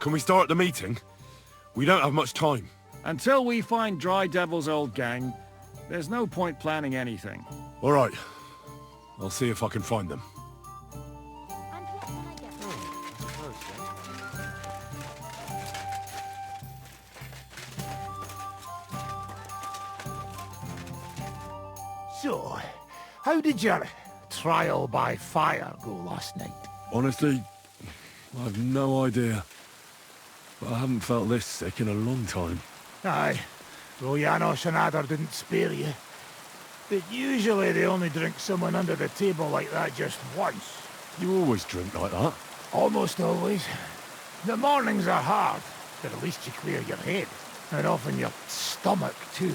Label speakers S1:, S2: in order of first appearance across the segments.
S1: Can we start the meeting? We don't have much time.
S2: Until we find Dry Devil's old gang, there's no point planning anything.
S1: All right. I'll see if I can find them.
S3: So, how did your trial by fire go last night?
S1: Honestly, I've no idea. But I haven't felt this sick in a long time.
S3: Aye, though Janos and Adder didn't spare you. But usually they only drink someone under the table like that just once.
S1: You always drink like that?
S3: Almost always. The mornings are hard, but at least you clear your head. And often your stomach, too.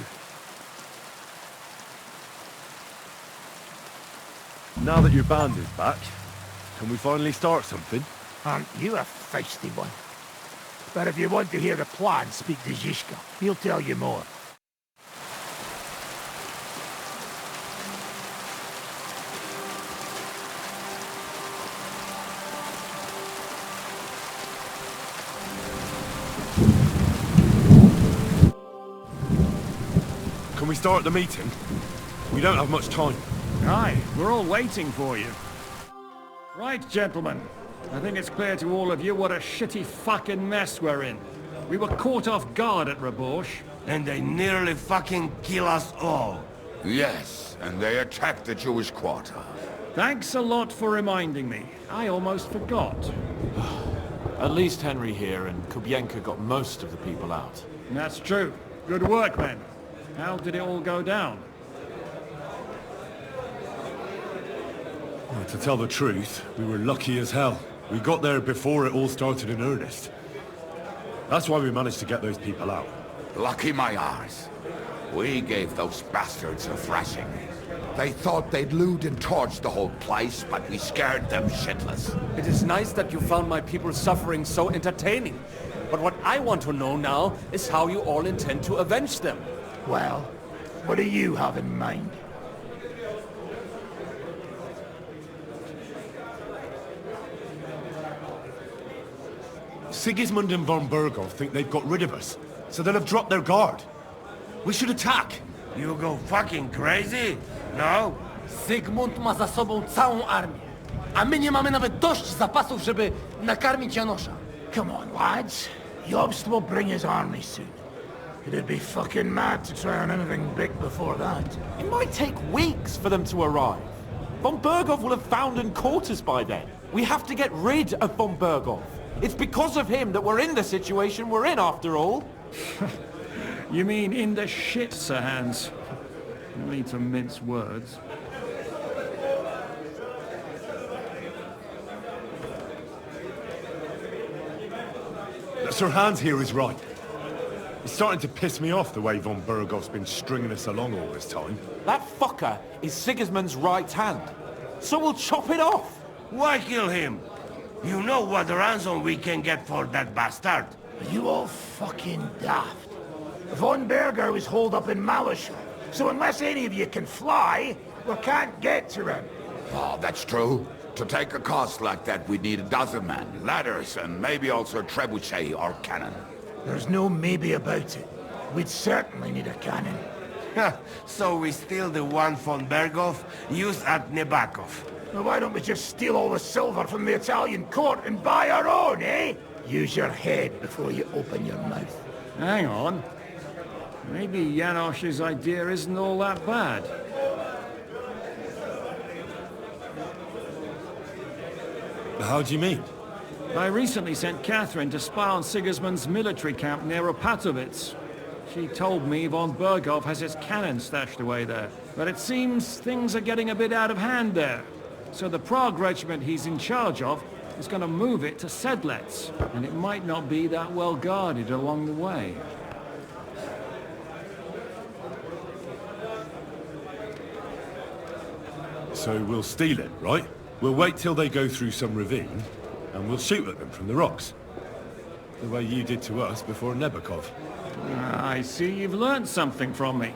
S1: Now that your band is back, can we finally start something?
S3: Aren't you a feisty one? But if you want to hear the plan, speak to Zizka. He'll tell you more.
S1: Can we start the meeting? We don't have much time.
S2: Aye, we're all waiting for you. Right, gentlemen. I think it's clear to all of you what a shitty fucking mess we're in. We were caught off guard at Rabosh.
S4: And they nearly fucking kill us all.
S5: Yes, and they attacked the Jewish quarter.
S2: Thanks a lot for reminding me. I almost forgot.
S6: At least Henry here and Kubienka got most of the people out.
S2: That's true. Good work, men. How did it all go down?
S1: Well, to tell the truth, we were lucky as hell. We got there before it all started in earnest. That's why we managed to get those people out.
S5: Lucky my arse. We gave those bastards a thrashing. They thought they'd loot and torch the whole place, but we scared them shitless.
S7: It is nice that you found my people's suffering so entertaining. But what I want to know now is how you all intend to avenge them.
S3: Well, what do you have in mind?
S1: Sigismund and von Berghoff think they've got rid of us, so they'll have dropped their guard. We should attack.
S4: You go fucking crazy? No?
S8: Zygmunt ma za sobą całą armię, a my nie mamy nawet dość zapasów, żeby nakarmić Janosza.
S3: Come on, lads. Jobst will bring his army soon. It'd be fucking mad to try on anything big before that.
S6: It might take weeks for them to arrive. Von Berghoff will have found and caught us by then. We have to get rid of von Berghoff. It's because of him that we're in the situation we're in, after all.
S2: You mean in the shit, Sir Hans? No need to mince words.
S1: Sir Hans here is right. It's starting to piss me off the way von Berghoff's been stringing us along all this time.
S6: That fucker is Sigismund's right hand. So we'll chop it off.
S4: Why kill him? You know what ransom we can get for that bastard.
S3: Are you all fucking daft? Von Berger was holed up in Malishal, so unless any of you can fly, we can't get to him.
S5: Oh, that's true. To take a cost like that, we'd need a dozen men, ladders, and maybe also a trebuchet or cannon.
S3: There's no maybe about it. We'd certainly need a cannon.
S4: So we steal the one von Berghoff, use at Nebakov.
S3: Well, why don't we just steal all the silver from the Italian court and buy our own, eh? Use your head before you open your mouth.
S2: Hang on. Maybe Janosch's idea isn't all that bad.
S1: How do you mean?
S2: I recently sent Catherine to spy on Sigismund's military camp near Opatovitz. She told me von Berghoff has his cannon stashed away there. But it seems things are getting a bit out of hand there. So the Prague regiment he's in charge of is going to move it to Sedlets. And it might not be that well guarded along the way.
S1: So we'll steal it, right? We'll wait till they go through some ravine, and we'll shoot at them from the rocks. The way you did to us before Nebakov.
S2: I see you've learned something from me.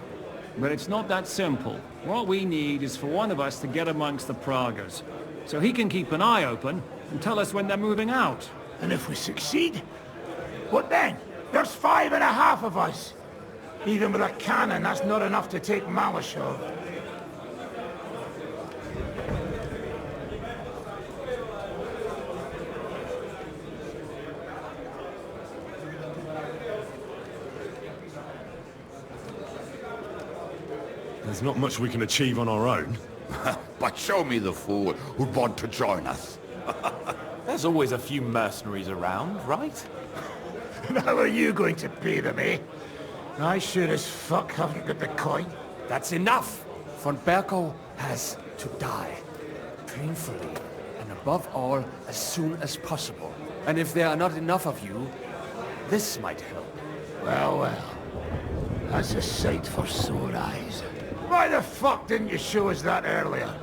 S2: But it's not that simple. What we need is for one of us to get amongst the Praguers, so he can keep an eye open and tell us when they're moving out.
S3: And if we succeed, But then, there's 5.5 of us. Even with a cannon, that's not enough to take Malashov.
S1: There's not much we can achieve on our own.
S5: But show me the fool who'd want to join us.
S6: There's always a few mercenaries around, right?
S3: How are you going to pay them, eh? I sure as fuck haven't got the coin.
S7: That's enough! Von Berkow has to die. Painfully. And above all, as soon as possible. And if there are not enough of you, this might help.
S3: Well, well. That's a sight for sore eyes. Why the fuck didn't you show us that earlier?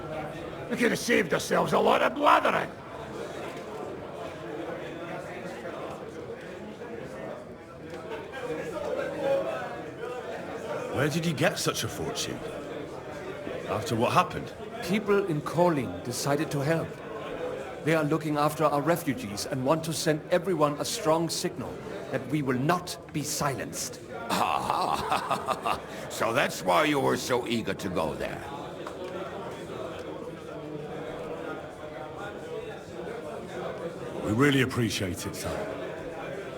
S3: We could have saved ourselves a lot of blathering.
S1: Where did you get such a fortune? After what happened?
S7: People in Calling decided to help. They are looking after our refugees and want to send everyone a strong signal that we will not be silenced.
S5: So that's why you were so eager to go there.
S1: We really appreciate it, son.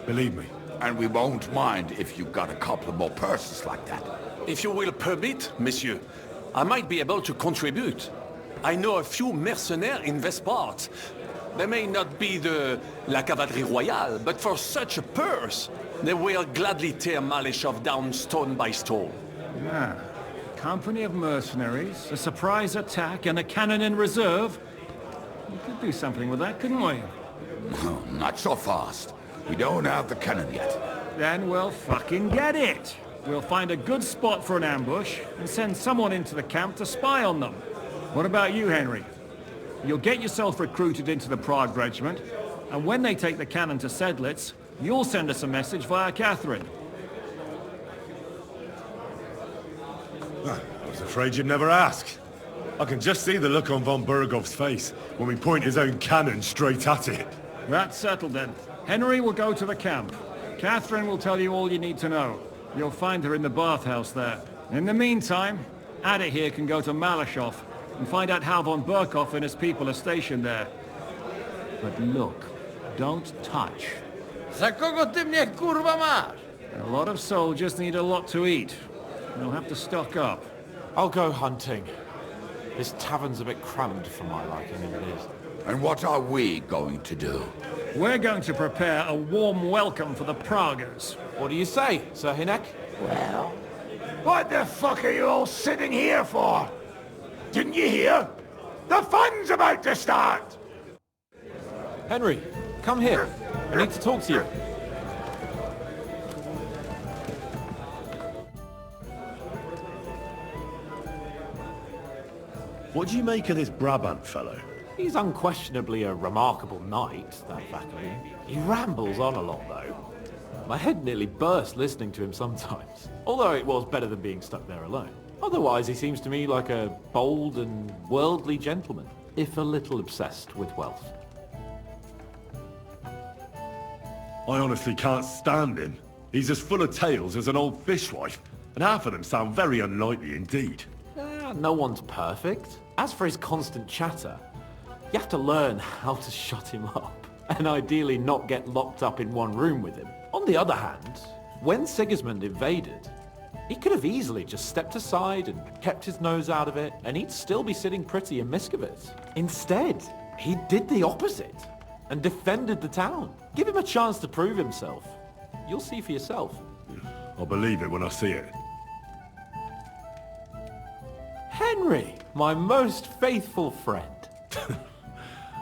S1: Believe me.
S5: And we won't mind if you got a couple more persons like that.
S9: If you will permit, monsieur, I might be able to contribute. I know a few mercenaires in this part. They may not be la cavalerie royale, but for such a purse, they will gladly tear Malashov down stone by stone.
S2: Yeah. Company of mercenaries, a surprise attack, and a cannon in reserve. We could do something with that, couldn't we?
S5: Not so fast. We don't have the cannon yet.
S2: Then we'll fucking get it. We'll find a good spot for an ambush and send someone into the camp to spy on them. What about you, Henry? You'll get yourself recruited into the Prague Regiment, and when they take the cannon to Sedlitz, you'll send us a message via Catherine.
S1: I was afraid you'd never ask. I can just see the look on von Bergov's face when we point his own cannon straight at it.
S2: That's settled then. Henry will go to the camp. Catherine will tell you all you need to know. You'll find her in the bathhouse there. In the meantime, Ada here can go to Malashov and find out how von Berkov and his people are stationed there. But look, don't touch.
S8: Za kogo ty mnie kurwa masz?
S2: A lot of soldiers need a lot to eat. They'll have to stock up.
S6: I'll go hunting. This tavern's a bit cramped for my liking, if it is.
S5: And what are we going to do?
S2: We're going to prepare a warm welcome for the Praguers.
S6: What do you say, Sir Hinek?
S3: Well, what the fuck are you all sitting here for? Didn't you hear? The fun's about to start!
S6: Henry, come here. I need to talk to you.
S1: What do you make of this Brabant fellow?
S6: He's unquestionably a remarkable knight, that Thackeray. He rambles on a lot, though. My head nearly burst listening to him sometimes. Although it was better than being stuck there alone. Otherwise, he seems to me like a bold and worldly gentleman, if a little obsessed with wealth.
S1: I honestly can't stand him. He's as full of tales as an old fishwife, and half of them sound very unlikely indeed.
S6: No one's perfect. As for his constant chatter, you have to learn how to shut him up, and ideally not get locked up in one room with him. On the other hand, when Sigismund invaded, he could have easily just stepped aside and kept his nose out of it, and he'd still be sitting pretty in Miskovitz. Instead, he did the opposite, and defended the town. Give him a chance to prove himself. You'll see for yourself.
S1: I'll believe it when I see it.
S6: Henry, my most faithful friend.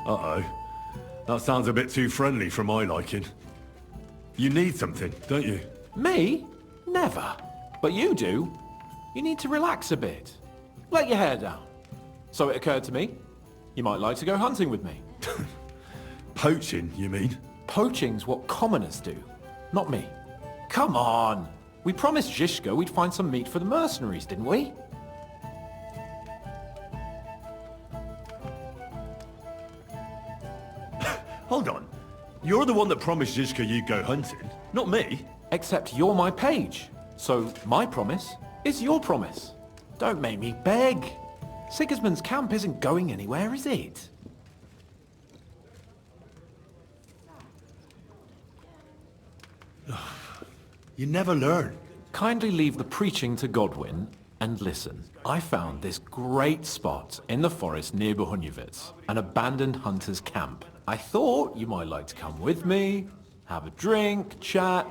S1: Uh-oh. That sounds a bit too friendly for my liking. You need something, don't you?
S6: Me? Never. But you do. You need to relax a bit. Let your hair down. So it occurred to me, you might like to go hunting with me.
S1: Poaching, you mean?
S6: Poaching's what commoners do, not me. Come on. We promised Zizka we'd find some meat for the mercenaries, didn't we?
S1: Hold on. You're the one that promised Zizka you'd go hunting, Not me.
S6: Except you're my page. So my promise is your promise. Don't make me beg. Sigismund's camp isn't going anywhere, is it?
S1: You never learn.
S6: Kindly leave the preaching to Godwin and listen. I found this great spot in the forest near Bohuniewicz, an abandoned hunter's camp. I thought you might like to come with me, have a drink, chat,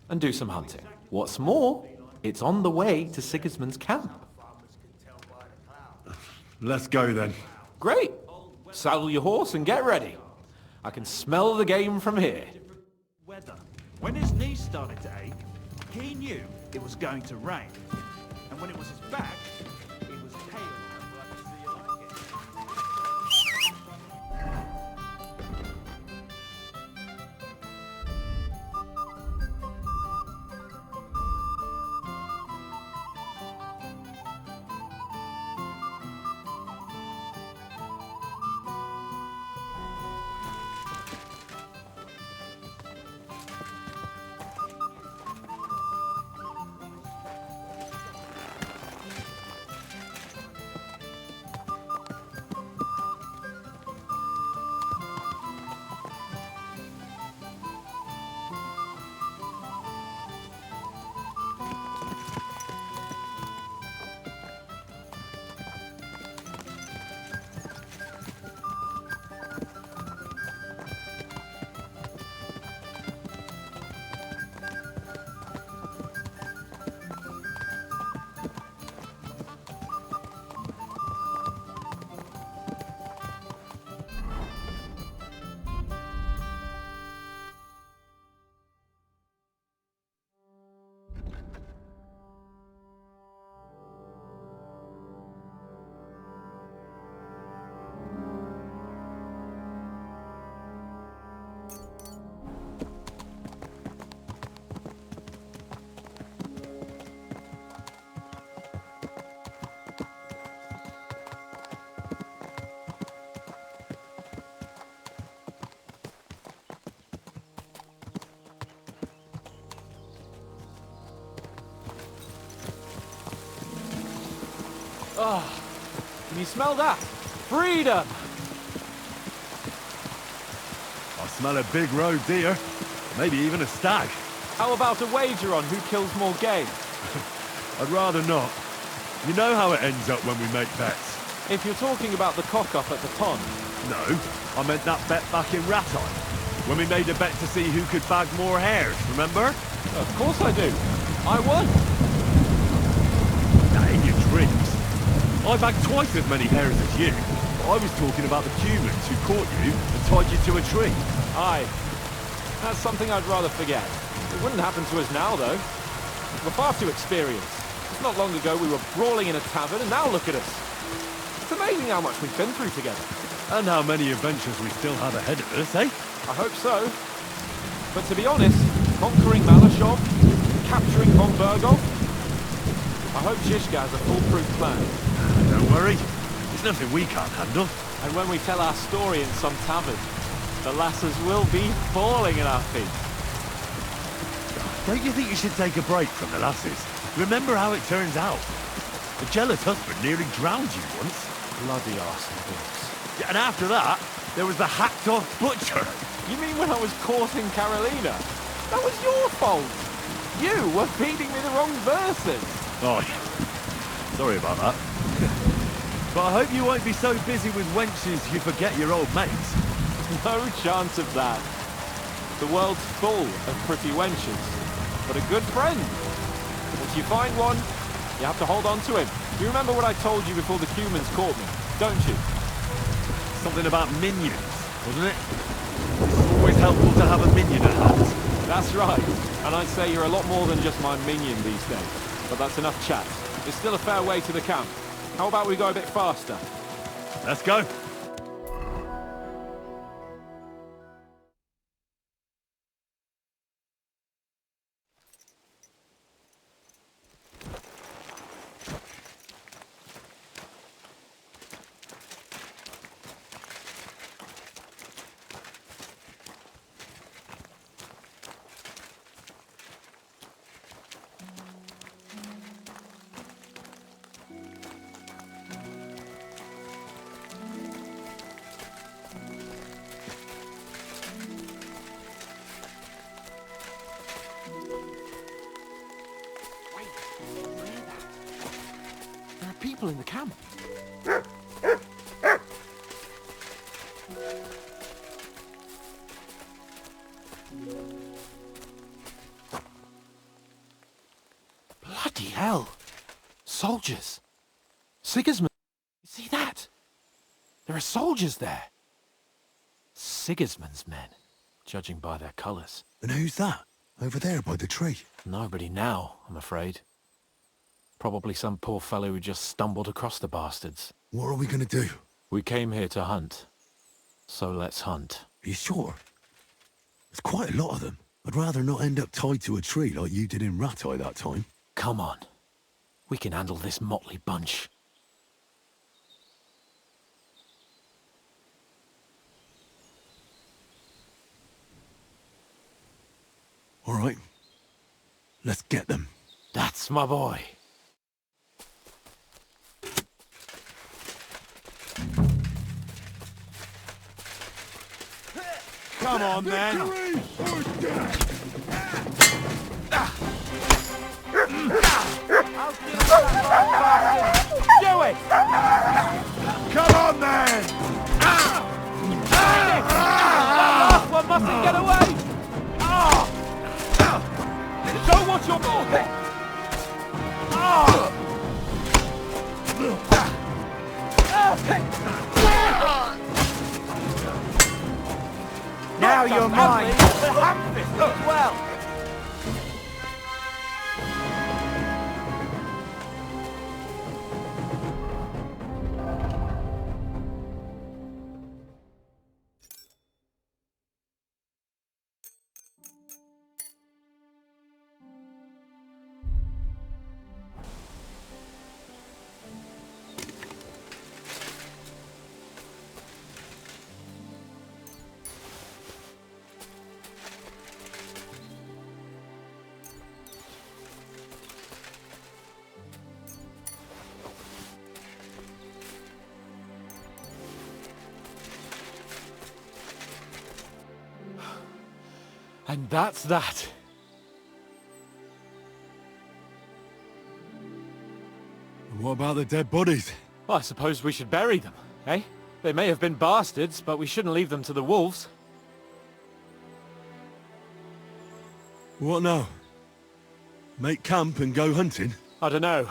S6: and do some hunting. What's more, it's on the way to Sigismund's camp.
S1: Let's go then.
S6: Great. Saddle your horse and get ready. I can smell the game from here.
S10: Weather. When his knees started to ache, he knew it was going to rain. And when it was his back, he was pale.
S6: Ah, can you smell that? Freedom!
S1: I smell a big roe deer. Maybe even a stag.
S6: How about a wager on who kills more game?
S1: I'd rather not. You know how it ends up when we make bets.
S6: If you're talking about the cock-up at the pond.
S1: No, I meant that bet back in Raton. When we made a bet to see who could bag more hares, remember?
S6: Of course I do. I won.
S1: Now, in your dreams. I bagged twice as many hares as you. But I was talking about the humans who caught you and tied you to a tree.
S6: Aye. That's something I'd rather forget. It wouldn't happen to us now, though. We're far too experienced. It's not long ago we were brawling in a tavern, and now look at us. It's amazing how much we've been through together.
S1: And how many adventures we still have ahead of us, eh?
S6: I hope so. But to be honest, conquering Malashov, capturing von Bergov, I hope Zizka has a foolproof plan.
S1: Don't worry. There's nothing we can't handle.
S6: And when we tell our story in some tavern, the lasses will be falling at our feet.
S1: Don't you think you should take a break from the lasses? Remember how it turns out. The jealous husband nearly drowned you once.
S6: Bloody arsehole.
S1: Yeah, and after that, there was the hacked-off butcher.
S6: You mean when I was courting Carolina? That was your fault. You were feeding me the wrong verses.
S1: Oh, sorry about that. But I hope you won't be so busy with wenches you forget your old mates.
S6: No chance of that. The world's full of pretty wenches, but a good friend. Once you find one, you have to hold on to him. You remember what I told you before the humans caught me, don't you?
S1: Something about minions, wasn't it? It's always helpful to have a minion at hand.
S6: That's right. And I'd say you're a lot more than just my minion these days. But that's enough chat. There's still a fair way to the camp. How about we go a bit faster?
S1: Let's go.
S6: people in the camp. Bloody hell! Soldiers! Sigismund! You see that? There are soldiers there! Sigismund's men, judging by their colours.
S1: And who's that? Over there by the tree?
S6: Nobody now, I'm afraid. Probably some poor fellow who just stumbled across the bastards.
S1: What are we gonna do?
S6: We came here to hunt. So let's hunt.
S1: Are you sure? There's quite a lot of them. I'd rather not end up tied to a tree like you did in Ratai that time.
S6: Come on. We can handle this motley bunch.
S1: All right. Let's get them.
S6: That's my boy.
S1: Come on, then.
S6: Do it!
S1: Come on, then.
S6: Last one mustn't get away! Show what you're moving!
S8: Now you're mine.
S6: As well. And that's that.
S1: And what about the dead bodies?
S6: Well, I suppose we should bury them, eh? They may have been bastards, but we shouldn't leave them to the wolves.
S1: What now? Make camp and go hunting?
S6: I don't know.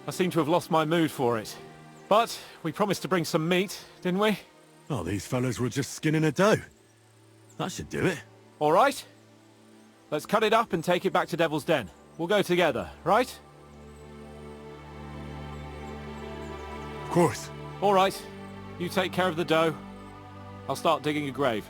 S6: I seem to have lost my mood for it. But we promised to bring some meat, didn't we?
S1: Oh, these fellas were just skinning a doe. That should do it.
S6: All right. Let's cut it up and take it back to Devil's Den. We'll go together, right?
S1: Of course.
S6: All right. You take care of the dough. I'll start digging a grave.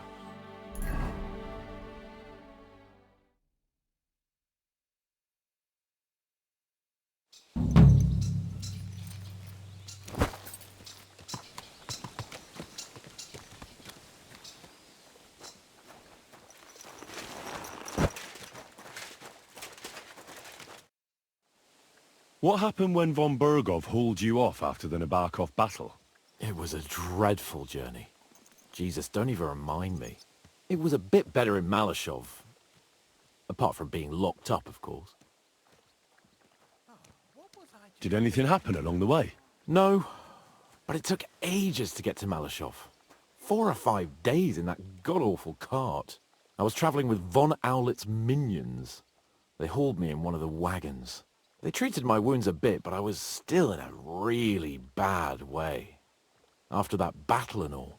S1: What happened when von Bergov hauled you off after the Nabokov battle?
S6: It was a dreadful journey. Jesus, don't even remind me. It was a bit better in Malashov. Apart from being locked up, of course.
S1: Did anything happen along the way?
S6: No, but it took ages to get to Malashov. 4 or 5 days in that god-awful cart. I was travelling with von Owlet's minions. They hauled me in one of the wagons. They treated my wounds a bit, but I was still in a really bad way. After that battle and all.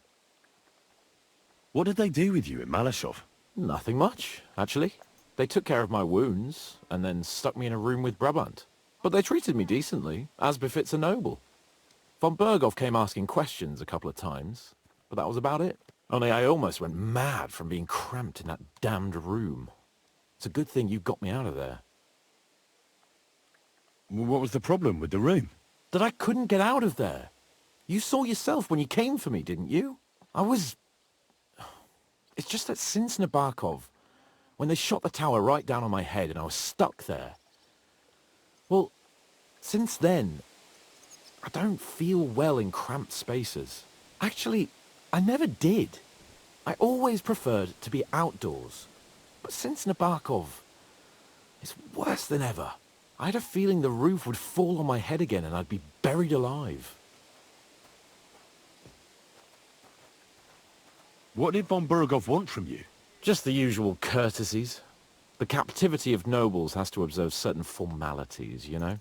S1: What did they do with you in Malashov?
S6: Nothing much, actually. They took care of my wounds, and then stuck me in a room with Brabant. But they treated me decently, as befits a noble. Von Bergov came asking questions a couple of times, but that was about it. Only I almost went mad from being cramped in that damned room. It's a good thing you got me out of there.
S1: What was the problem with the room?
S6: That I couldn't get out of there. You saw yourself when you came for me, didn't you? It's just that since Nabokov, when they shot the tower right down on my head and I was stuck there, well, since then, I don't feel well in cramped spaces. Actually, I never did. I always preferred to be outdoors. But since Nabokov, it's worse than ever. I had a feeling the roof would fall on my head again and I'd be buried alive.
S1: What did von Burgov want from you?
S6: Just the usual courtesies. The captivity of nobles has to observe certain formalities, you know?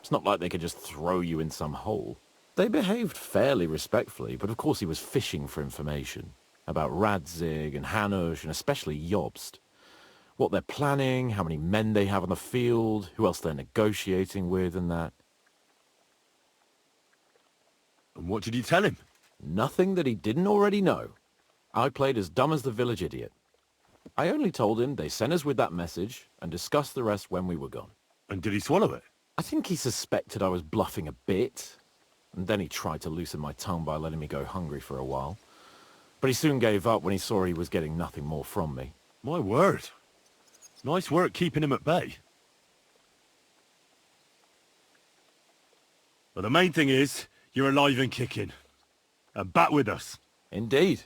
S6: It's not like they could just throw you in some hole. They behaved fairly respectfully, but of course he was fishing for information. About Radzig and Hanush and especially Jobst. What they're planning, how many men they have on the field, who else they're negotiating with and that.
S1: And what did you tell him?
S6: Nothing that he didn't already know. I played as dumb as the village idiot. I only told him they sent us with that message and discussed the rest when we were gone.
S1: And did he swallow it?
S6: I think he suspected I was bluffing a bit, and then he tried to loosen my tongue by letting me go hungry for a while. But he soon gave up when he saw he was getting nothing more from me.
S1: My word. Nice work keeping him at bay. But the main thing is, you're alive and kicking. And back with us.
S6: Indeed.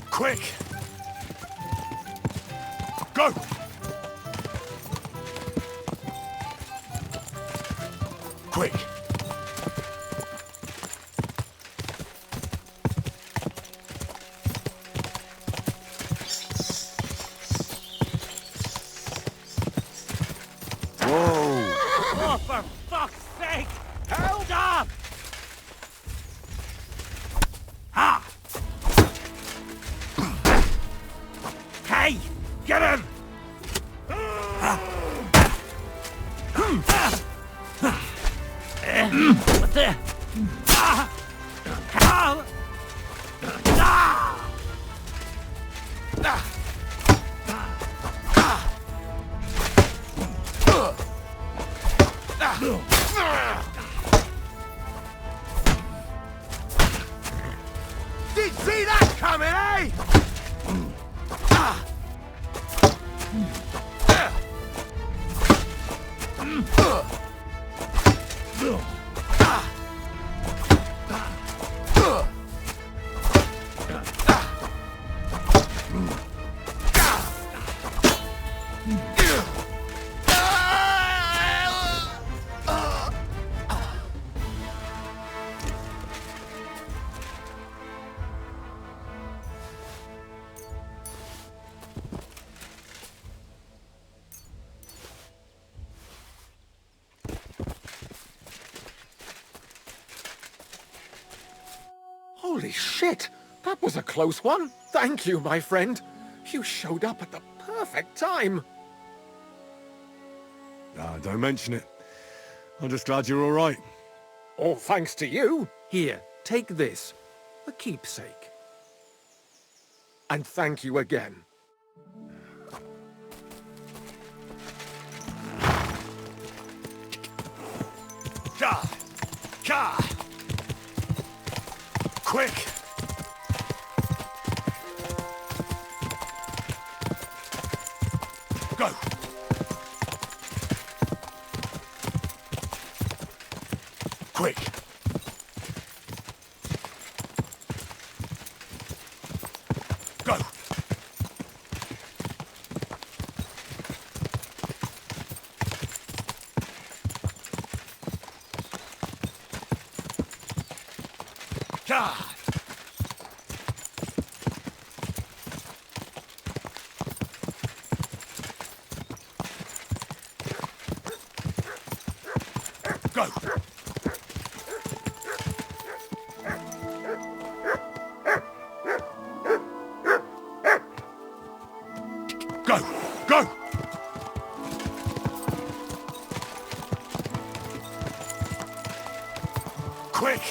S1: Quick! Go! Quick! Whoa!
S4: Oh, for fuck's sake! Hold up! Ah! Hey! Get him! What the? How?
S3: Did you see that coming, eh?
S7: Holy shit! That was a close one. Thank you, my friend. You showed up at the perfect time.
S1: Ah, don't mention it. I'm just glad you're all right.
S7: All thanks to you. Here, take this. A keepsake. And thank you again.
S1: Quick! Go! Quick! Go! God! Go! Go! Go! Quick!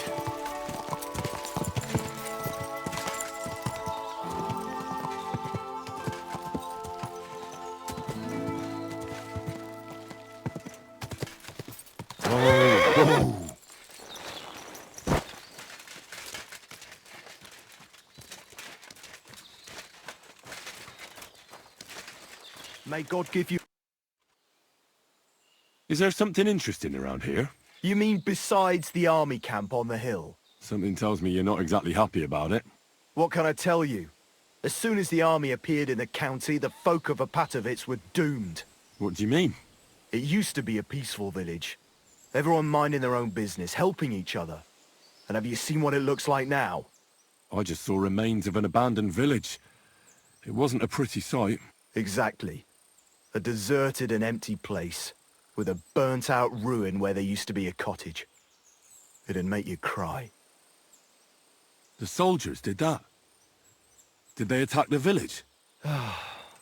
S11: may God give you...
S1: Is there something interesting around here?
S11: You mean besides the army camp on the hill?
S1: Something tells me you're not exactly happy about it.
S11: What can I tell you? As soon as the army appeared in the county, the folk of Apatovitz were doomed.
S1: What do you mean?
S11: It used to be a peaceful village. Everyone minding their own business, helping each other. And have you seen what it looks like now?
S1: I just saw remains of an abandoned village. It wasn't a pretty sight.
S11: Exactly. A deserted and empty place, with a burnt-out ruin where there used to be a cottage. It'd make you cry.
S1: The soldiers did that? Did they attack the village?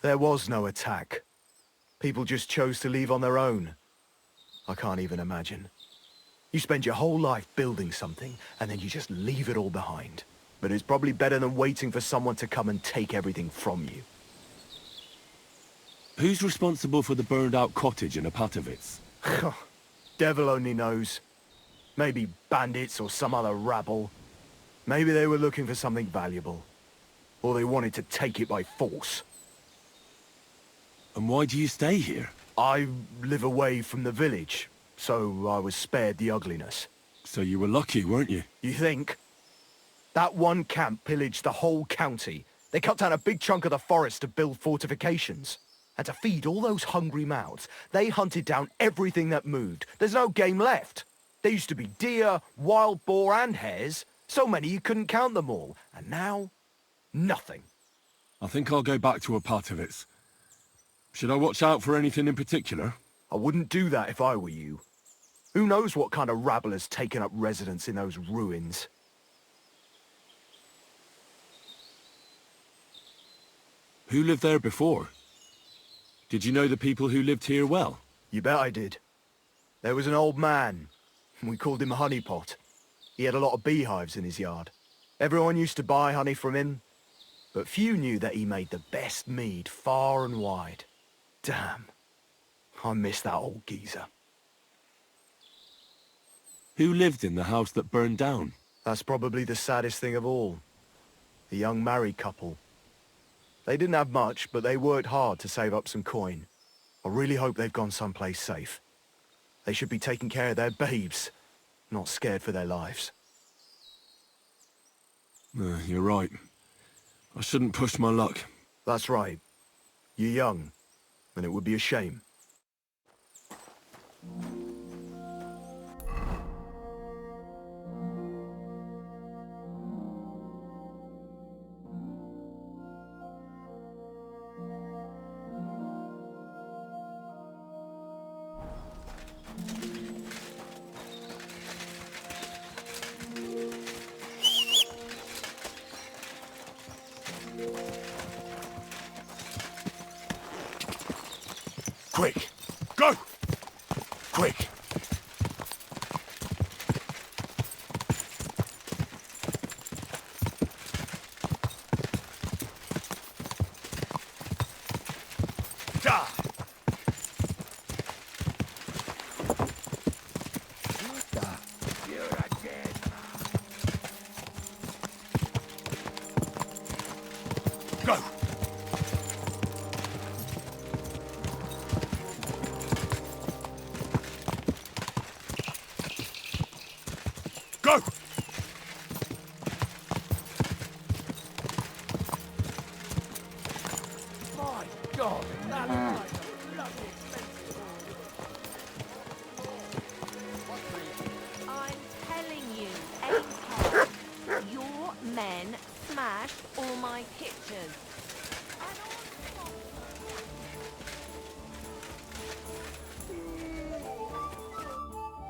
S11: There was no attack. People just chose to leave on their own. I can't even imagine. You spend your whole life building something, and then you just leave it all behind. But it's probably better than waiting for someone to come and take everything from you.
S1: Who's responsible for the burned-out cottage in Apatovitz?
S11: Devil only knows. Maybe bandits or some other rabble. Maybe they were looking for something valuable. Or they wanted to take it by force.
S1: And why do you stay here?
S11: I live away from the village, so I was spared the ugliness.
S1: So you were lucky, weren't you?
S11: You think? That one camp pillaged the whole county. They cut down a big chunk of the forest to build fortifications. And to feed all those hungry mouths, they hunted down everything that moved. There's no game left. There used to be deer, wild boar and hares. So many you couldn't count them all. And now, nothing.
S1: I think I'll go back to Apatovitz. Should I watch out for anything in particular?
S11: I wouldn't do that if I were you. Who knows what kind of rabble has taken up residence in those ruins?
S1: Who lived there before? Did you know the people who lived here well?
S11: You bet I did. There was an old man. We called him Honeypot. He had a lot of beehives in his yard. Everyone used to buy honey from him, but few knew that he made the best mead far and wide. Damn. I miss that old geezer.
S1: Who lived in the house that burned down?
S11: That's probably the saddest thing of all. A young married couple. They didn't have much, but they worked hard to save up some coin. I really hope they've gone someplace safe. They should be taking care of their babes, not scared for their lives.
S1: You're right. I shouldn't push my luck.
S11: That's right. You're young, and it would be a shame.
S1: Quick! Go! Quick! Go! Go!
S8: My God, that looks like a bloody expensive.
S12: I'm telling you, Apex, your men smashed all my pictures.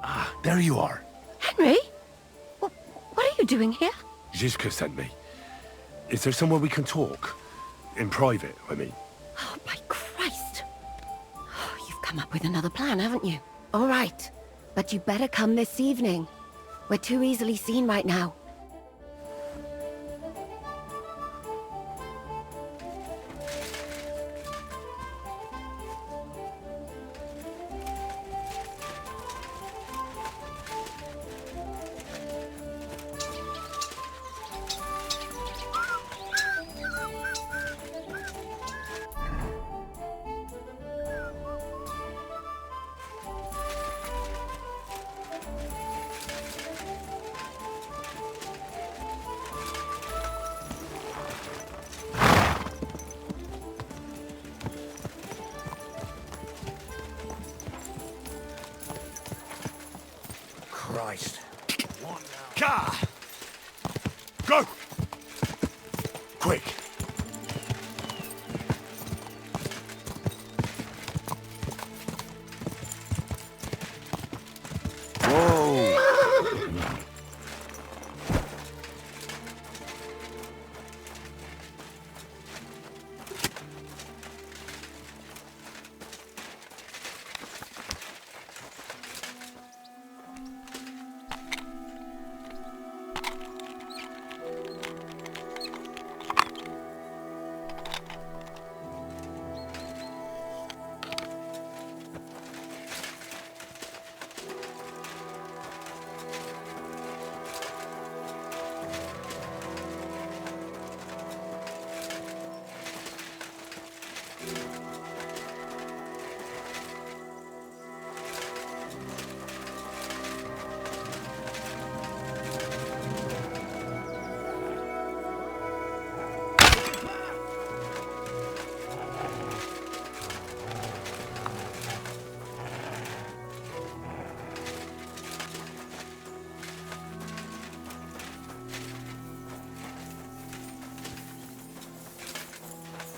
S1: Ah, there you are.
S12: Henry? What are you doing here?
S1: Zizka sent me. Is there somewhere we can talk? In private, I mean.
S12: Oh, by Christ. Oh, you've come up with another plan, haven't you? All right. But you better come this evening. We're too easily seen right now.
S3: Christ.
S1: Car! Go! Quick! Whoa!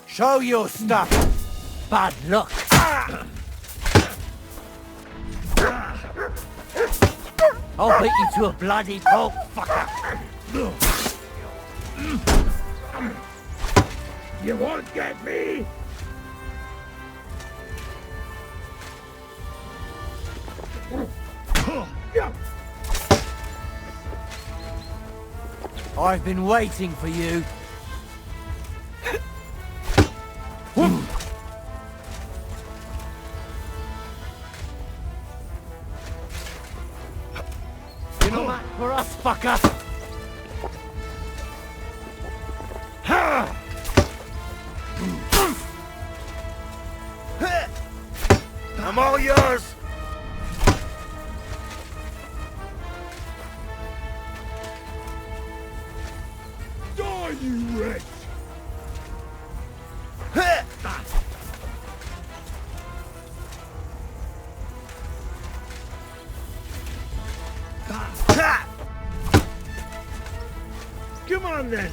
S3: Show your stuff! Bad luck! I'll beat you to a bloody pulp, fucker! You won't get me! I've been waiting for you. You know that for us, fucker! I'm all yours! Die, you wretch! Come on then!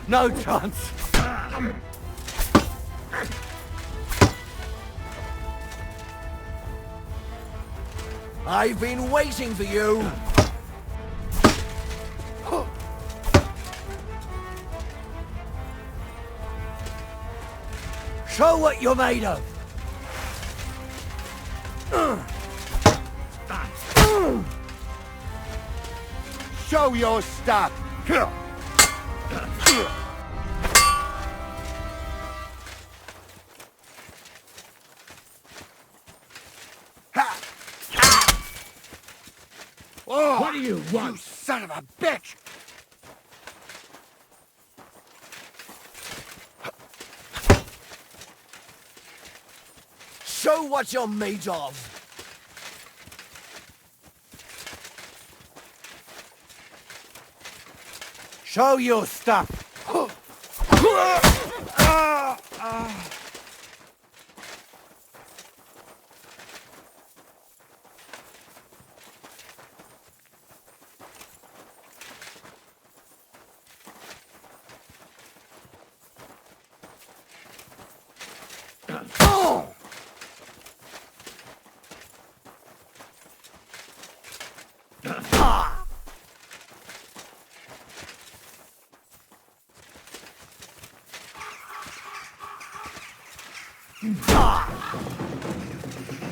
S3: No chance! I've been waiting for you! Show what you're made of! Show your stuff! Oh, what do you want? You son of a bitch! Show what you're made of! Show your stuff!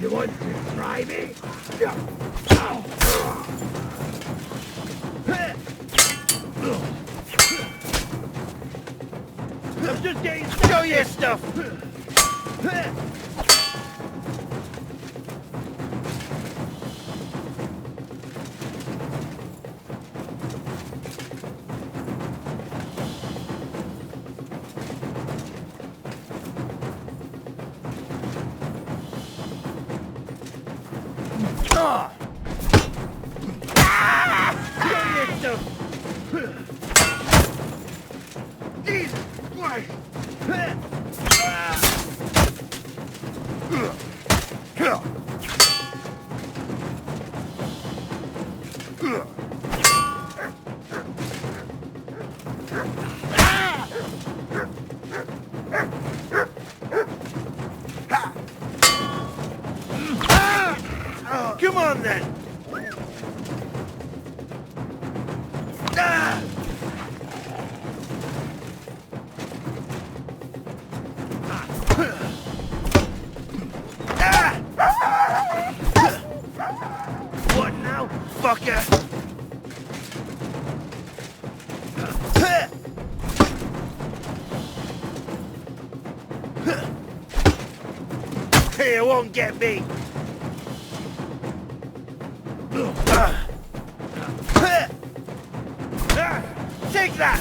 S3: You want to try me? I'm just getting started. Show your stuff! Ah! Come on then! What now, fucker? You won't get me! Take that!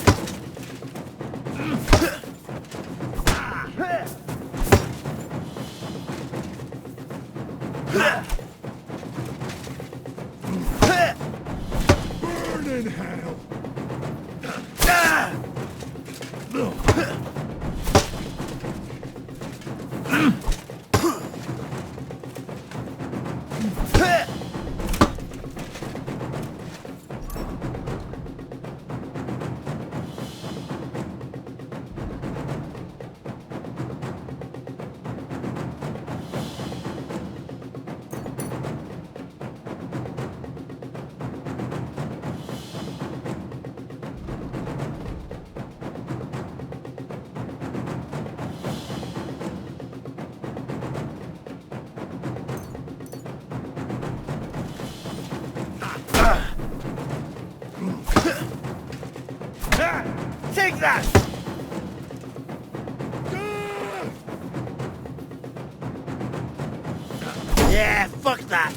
S3: Burn in hell! Take that! Yeah, fuck that!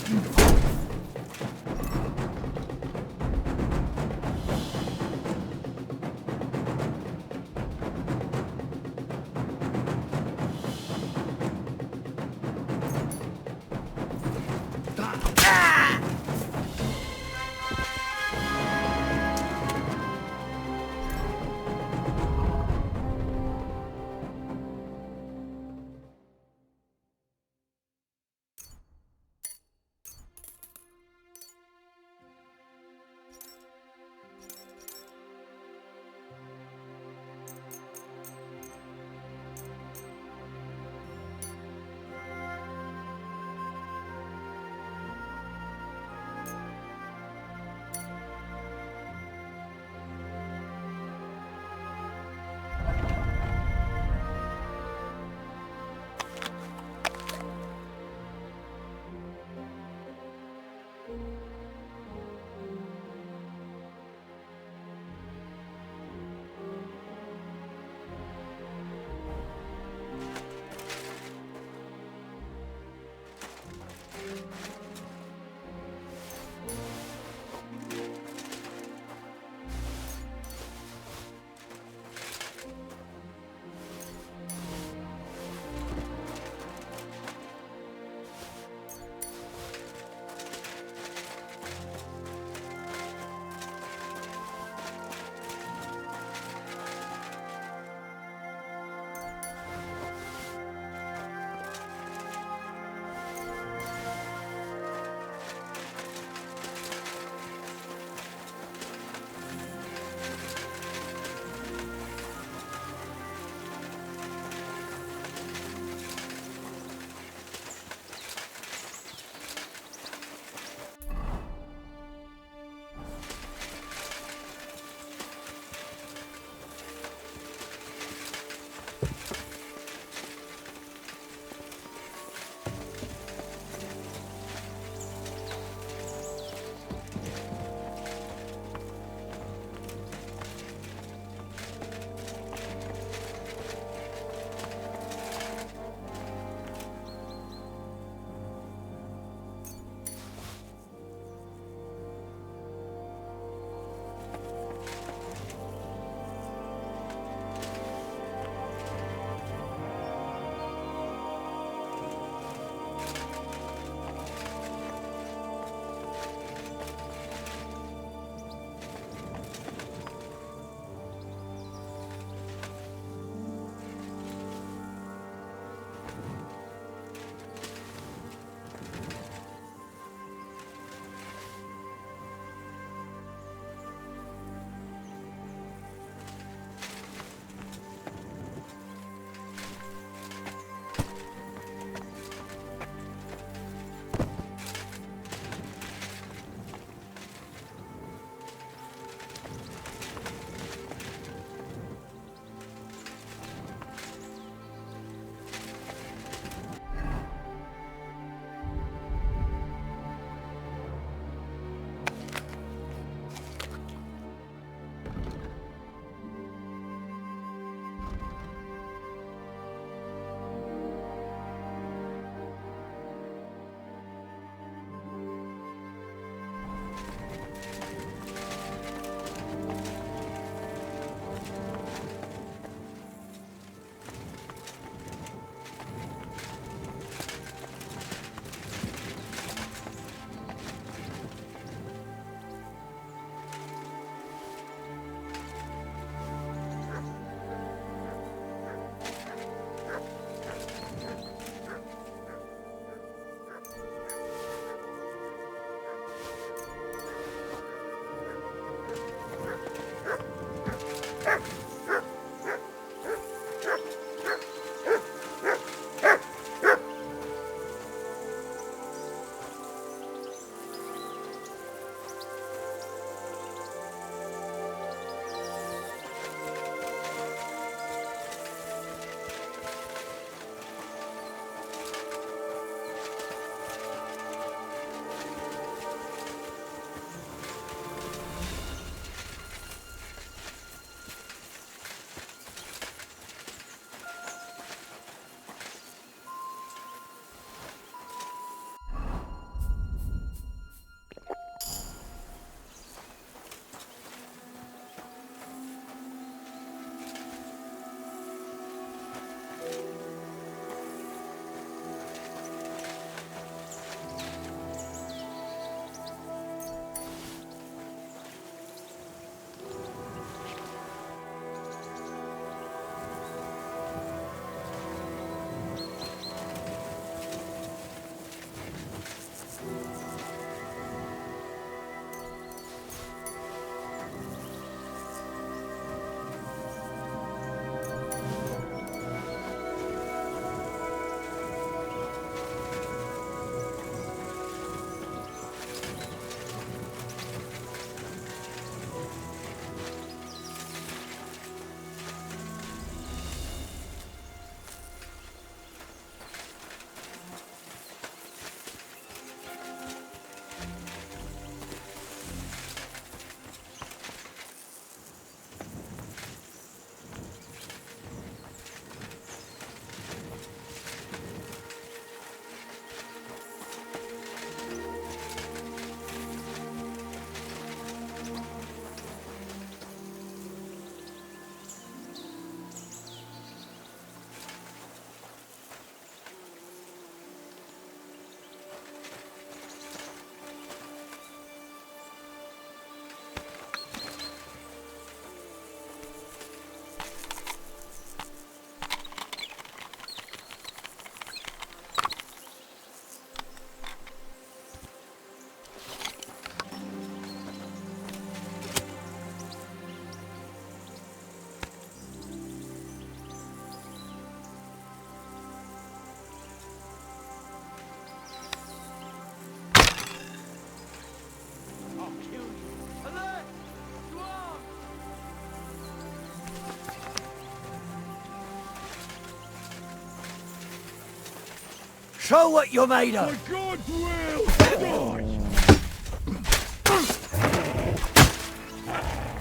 S3: Show what you're made of!
S1: My God, Will!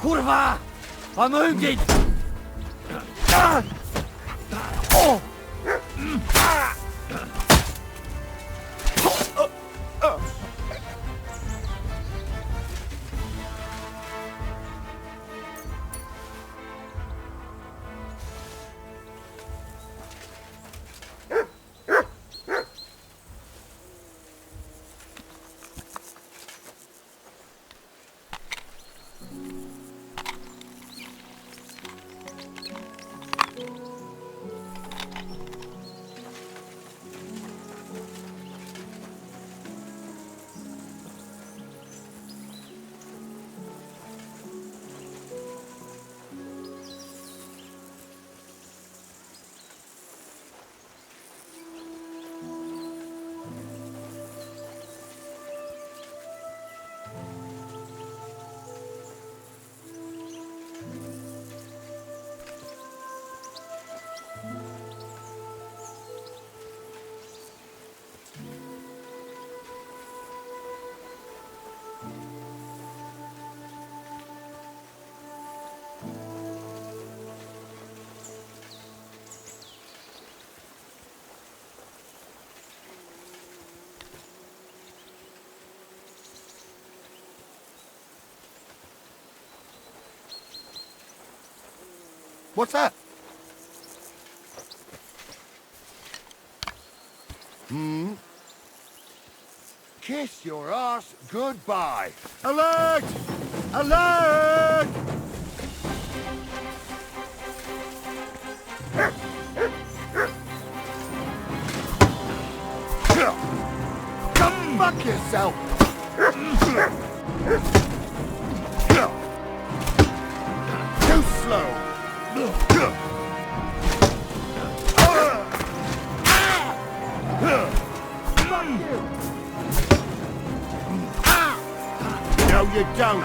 S3: Kurwa! I'm wounded!
S11: What's that? Kiss your arse goodbye. Alert! Alert! Come fuck yourself! Too slow! No, you don't!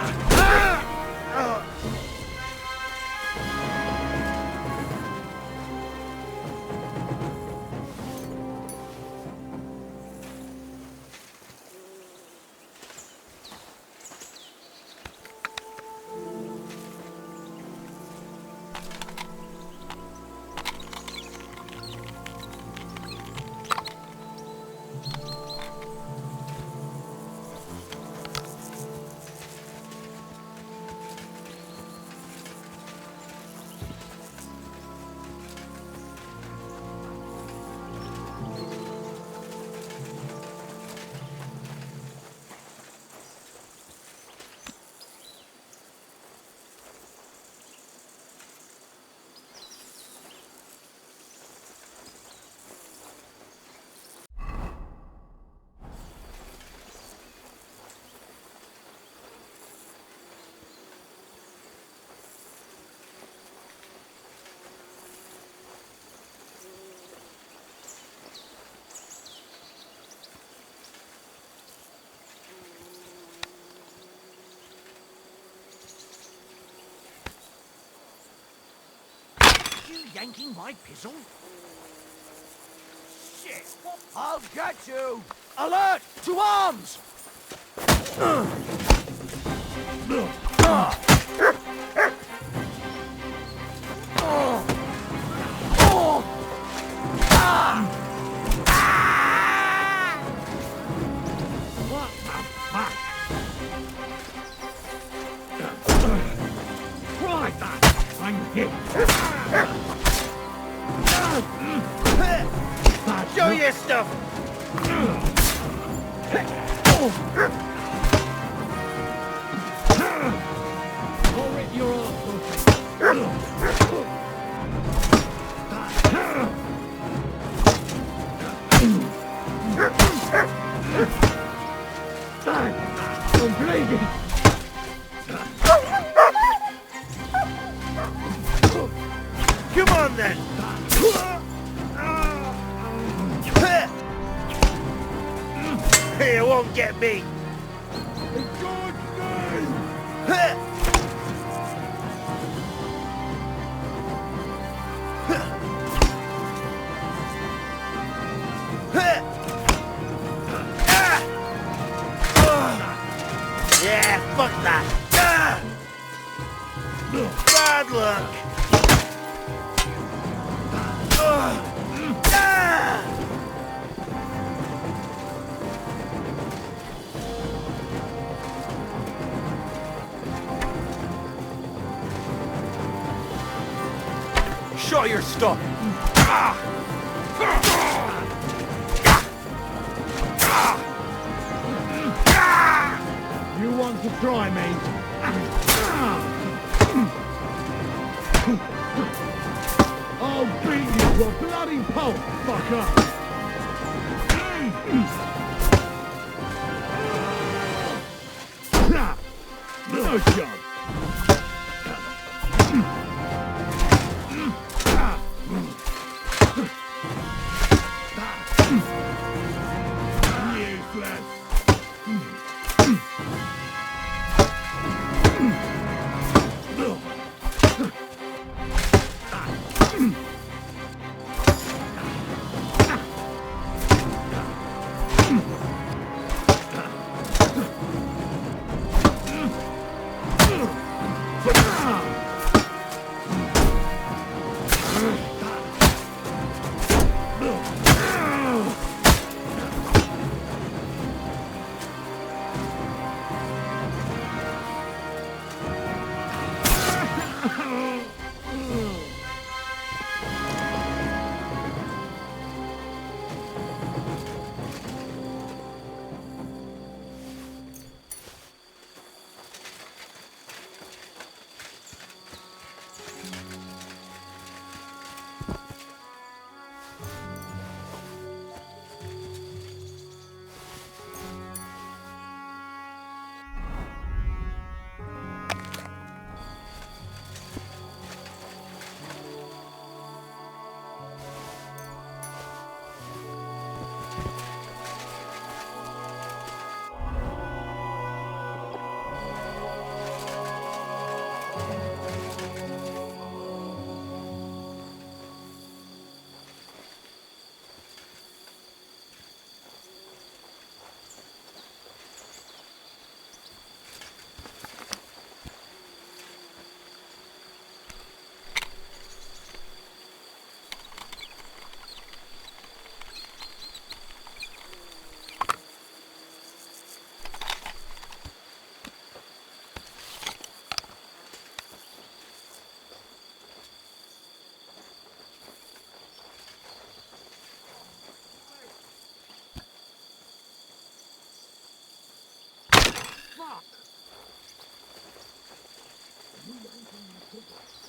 S3: Yanking my pizzle? Shit! I'll get you! Alert! To arms!
S2: What the fuck? Right, that! I'm hit!
S3: Show your stuff!
S2: Or rip your I'm bleeding!
S3: Come on then! You won't get me!
S4: Fuck that! Bad luck!
S11: Show your stuff!
S3: You want to try me? I'll beat you to a bloody pulp, fucker! No chance!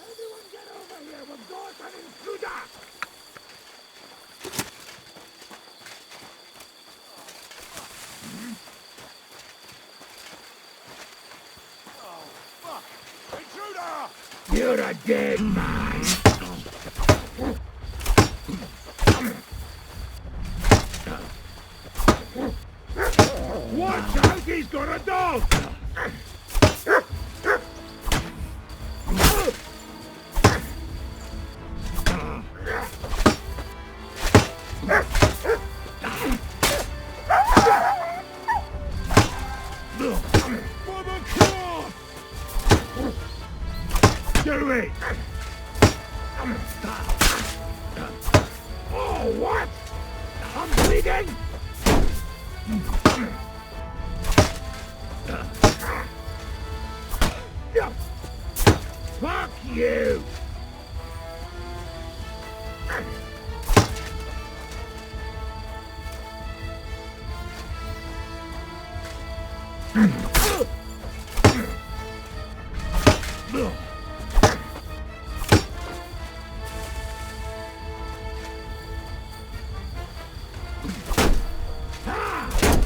S3: Everyone get over here! We've got an intruder!
S1: Oh, fuck! Intruder!
S3: You're a dead man! Watch out! He's got a dog! Do it! Oh, what? I'm bleeding! Fuck you!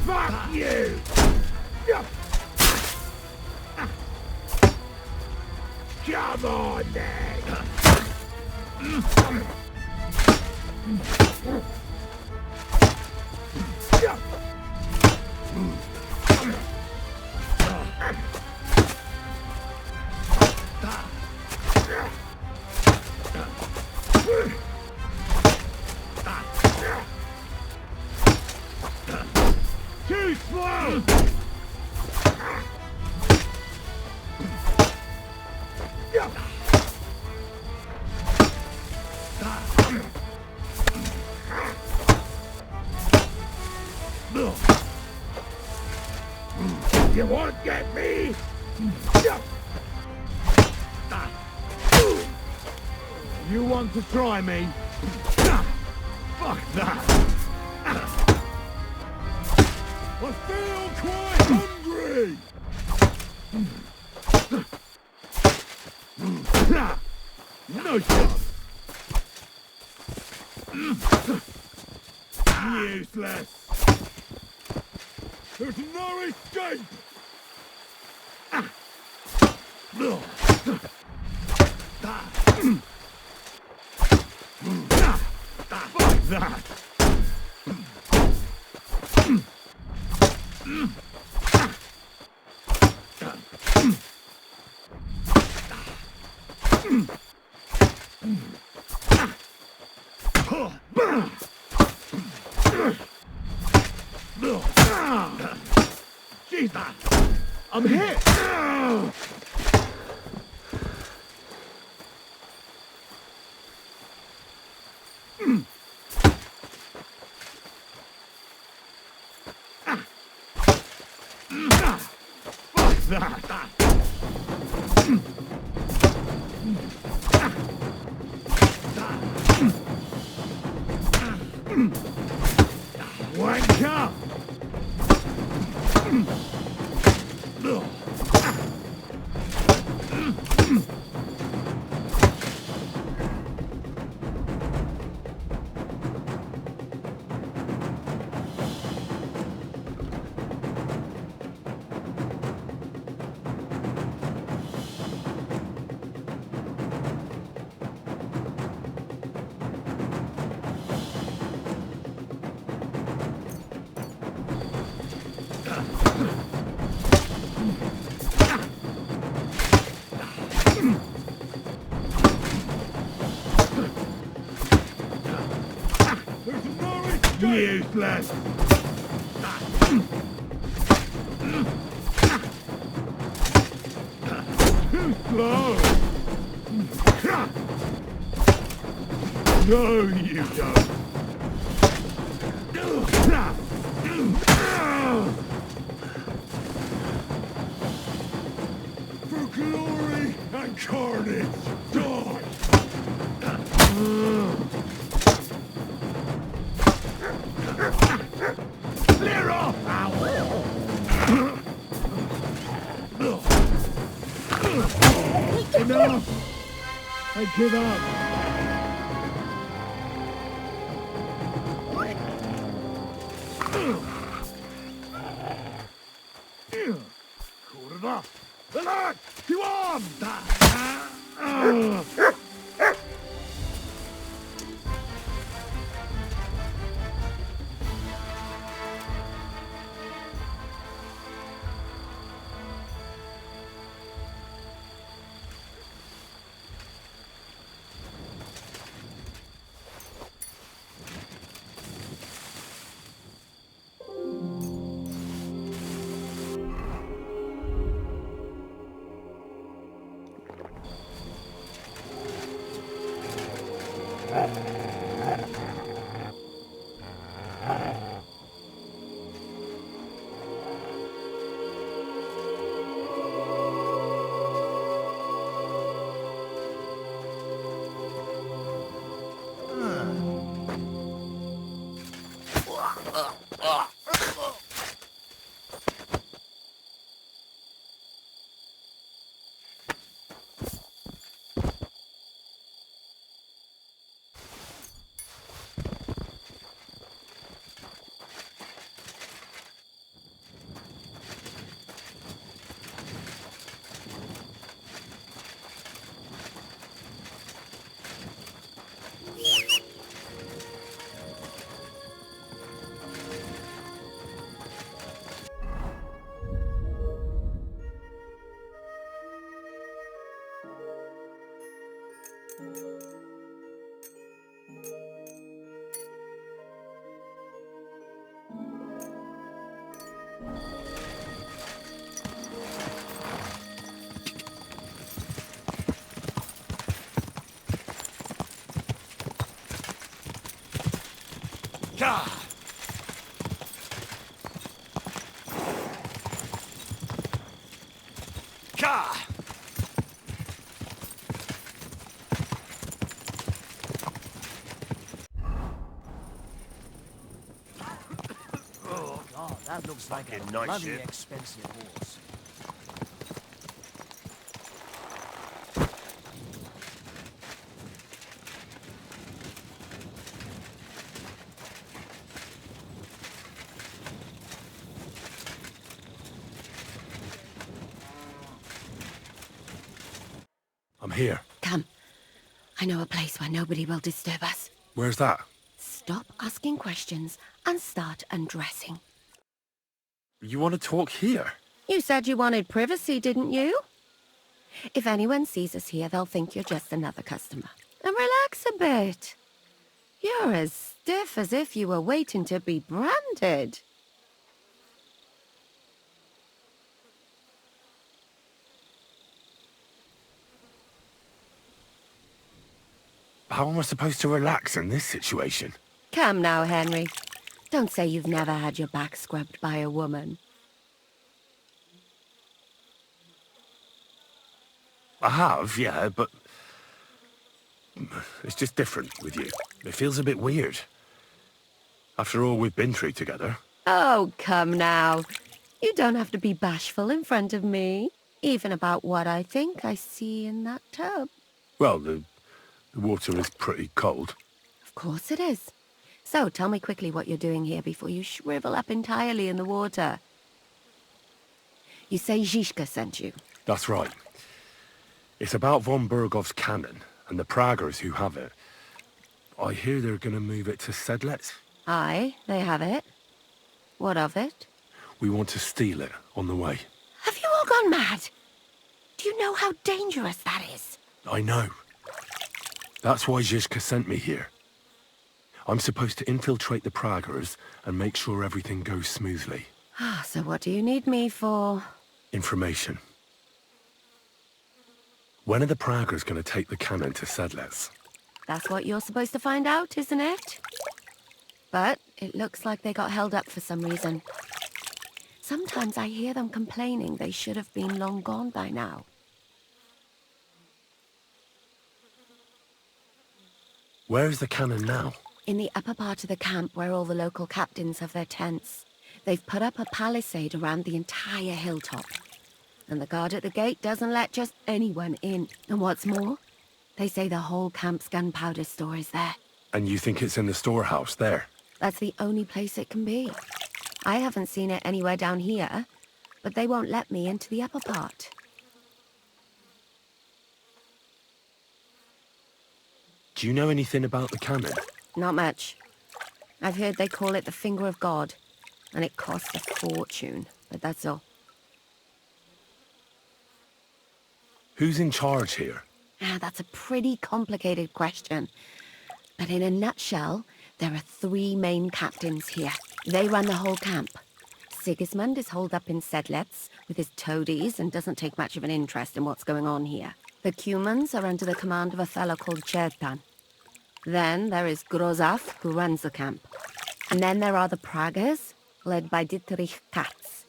S3: Fuck you! Come on, then! Too slow! You won't get me! You want to try me? Fuck that! I feel quite hungry! No shot! Useless! There's no escape! Fuck that! Jesus! I'm hit! Fuck that! Wake up! Useless! Too slow! No, you don't! For glory and carnage, die! Clear off! Enough! I give up! Kurwa! Relax! You on! Zizka!
S8: Oh, God, that looks like a
S3: nice
S8: bloody
S3: ship.
S8: expensive horse.
S1: I'm here.
S12: Come. I know a place where nobody will disturb us.
S1: Where's that?
S12: Stop asking questions and start undressing.
S1: You want to talk here?
S12: You said you wanted privacy, didn't you? If anyone sees us here, they'll think you're just another customer. And relax a bit. You're as stiff as if you were waiting to be branded.
S1: How am I supposed to relax in this situation?
S12: Come now, Henry. Don't say you've never had your back scrubbed by a woman.
S1: I have, yeah, but... it's just different with you. It feels a bit weird. After all we've been through together.
S12: Oh, come now. You don't have to be bashful in front of me. Even about what I think I see in that tub.
S1: Well, the water is pretty cold.
S12: Of course it is. So, tell me quickly what you're doing here before you shrivel up entirely in the water. You say Zizka sent you?
S1: That's right. It's about von Bergov's cannon and the Praggers who have it. I hear they're going to move it to Sedlec.
S12: Aye, they have it. What of it?
S1: We want to steal it on the way.
S12: Have you all gone mad? Do you know how dangerous that is?
S1: I know. That's why Zizka sent me here. I'm supposed to infiltrate the Praggers and make sure everything goes smoothly.
S12: So what do you need me for?
S1: Information. When are the Praggers going to take the cannon to Sedlec?
S12: That's what you're supposed to find out, isn't it? But it looks like they got held up for some reason. Sometimes I hear them complaining they should have been long gone by now.
S1: Where is the cannon now?
S12: In the upper part of the camp where all the local captains have their tents. They've put up a palisade around the entire hilltop. And the guard at the gate doesn't let just anyone in. And what's more, they say the whole camp's gunpowder store is there.
S1: And you think it's in the storehouse there?
S12: That's the only place it can be. I haven't seen it anywhere down here, but they won't let me into the upper part.
S1: Do you know anything about the cannon?
S12: Not much. I've heard they call it the Finger of God, and it costs a fortune, but that's all.
S1: Who's in charge here?
S12: That's a pretty complicated question. But in a nutshell, there are 3 main captains here. They run the whole camp. Sigismund is holed up in Sedlec with his toadies and doesn't take much of an interest in what's going on here. The Cumans are under the command of a fellow called Chertan. Then there is Grozaf, who runs the camp. And then there are the Praggers, led by Dietrich Katz.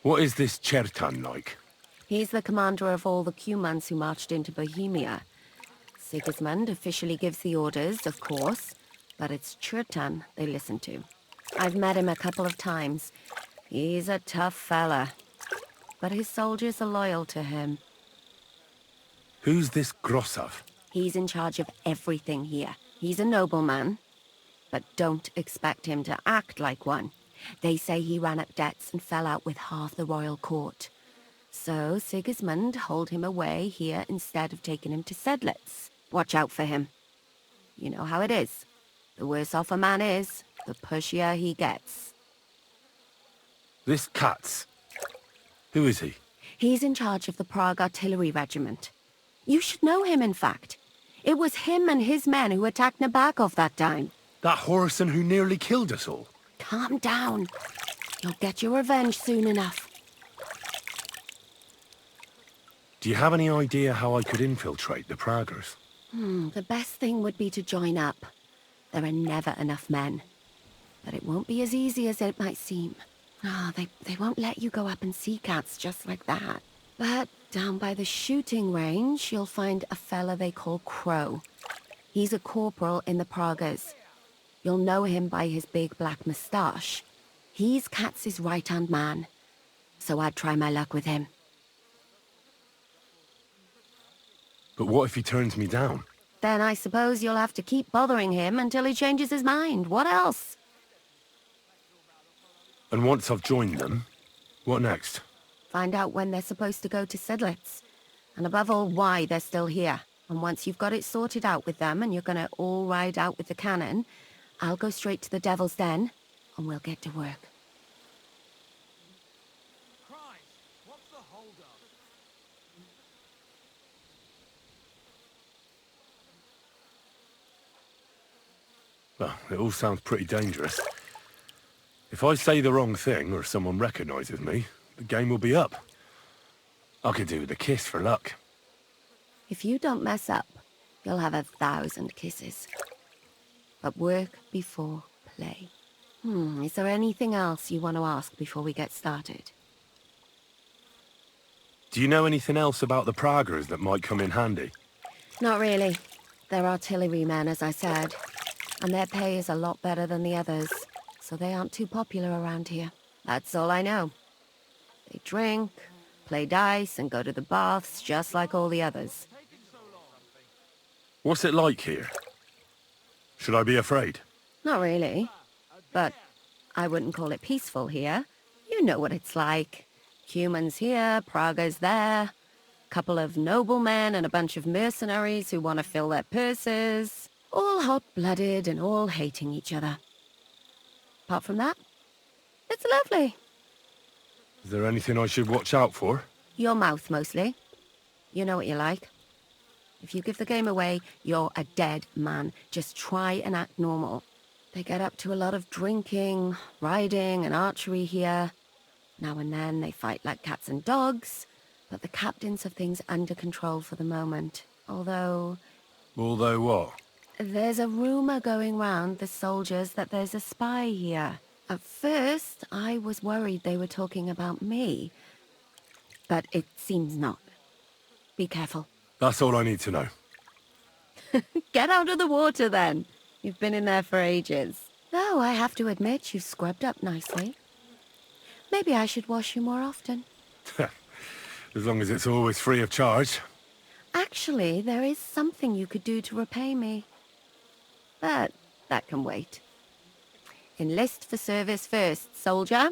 S1: What is this Chertan like?
S12: He's the commander of all the Cumans who marched into Bohemia. Sigismund officially gives the orders, of course, but it's Chertan they listen to. I've met him a couple of times. He's a tough fella, but his soldiers are loyal to him.
S1: Who's this Grosov?
S12: He's in charge of everything here. He's a nobleman, but don't expect him to act like one. They say he ran up debts and fell out with half the royal court. So Sigismund holed him away here instead of taking him to Sedlec. Watch out for him. You know how it is. The worse off a man is, the pushier he gets.
S1: This Katz. Who is he?
S12: He's in charge of the Prague Artillery Regiment. You should know him, in fact. It was him and his men who attacked Nabokov that time.
S1: That Horson who nearly killed us all.
S12: Calm down. You'll get your revenge soon enough.
S1: Do you have any idea how I could infiltrate the Praggers?
S12: The best thing would be to join up. There are never enough men. But it won't be as easy as it might seem. Ah, they won't let you go up and see cats just like that. But down by the shooting range, you'll find a fella they call Crow. He's a corporal in the Pragas. You'll know him by his big black moustache. He's Katz's right-hand man, so I'd try my luck with him.
S1: But what if he turns me down?
S12: Then I suppose you'll have to keep bothering him until he changes his mind. What else?
S1: And once I've joined them, what next?
S12: Find out when they're supposed to go to Sedlitz. And above all, why they're still here. And once you've got it sorted out with them and you're gonna all ride out with the cannon, I'll go straight to the Devil's Den, and we'll get to work.
S10: Christ, what's the hold-up?
S1: Well, it all sounds pretty dangerous. If I say the wrong thing or someone recognizes me, the game will be up. I could do with a kiss for luck.
S12: If you don't mess up, you'll have 1,000 kisses. But work before play. Is there anything else you want to ask before we get started?
S1: Do you know anything else about the Pragas that might come in handy?
S12: Not really. They're artillerymen, as I said. And their pay is a lot better than the others, so they aren't too popular around here. That's all I know. They drink, play dice, and go to the baths just like all the others.
S1: What's it like here? Should I be afraid?
S12: Not really. But I wouldn't call it peaceful here. You know what it's like. Humans here, Pragas there. Couple of noblemen and a bunch of mercenaries who want to fill their purses. All hot-blooded and all hating each other. Apart from that, it's lovely.
S1: Is there anything I should watch out for?
S12: Your mouth, mostly. You know what you like. If you give the game away, you're a dead man. Just try and act normal. They get up to a lot of drinking, riding, and archery here. Now and then they fight like cats and dogs, but the captains have things under control for the moment. Although
S1: what?
S12: There's a rumor going round the soldiers that there's a spy here. At first, I was worried they were talking about me, but it seems not. Be careful.
S1: That's all I need to know.
S12: Get out of the water, then. You've been in there for ages. Though I have to admit you've scrubbed up nicely. Maybe I should wash you more often.
S1: As long as it's always free of charge.
S12: Actually, there is something you could do to repay me. But that can wait. Enlist for service first, soldier.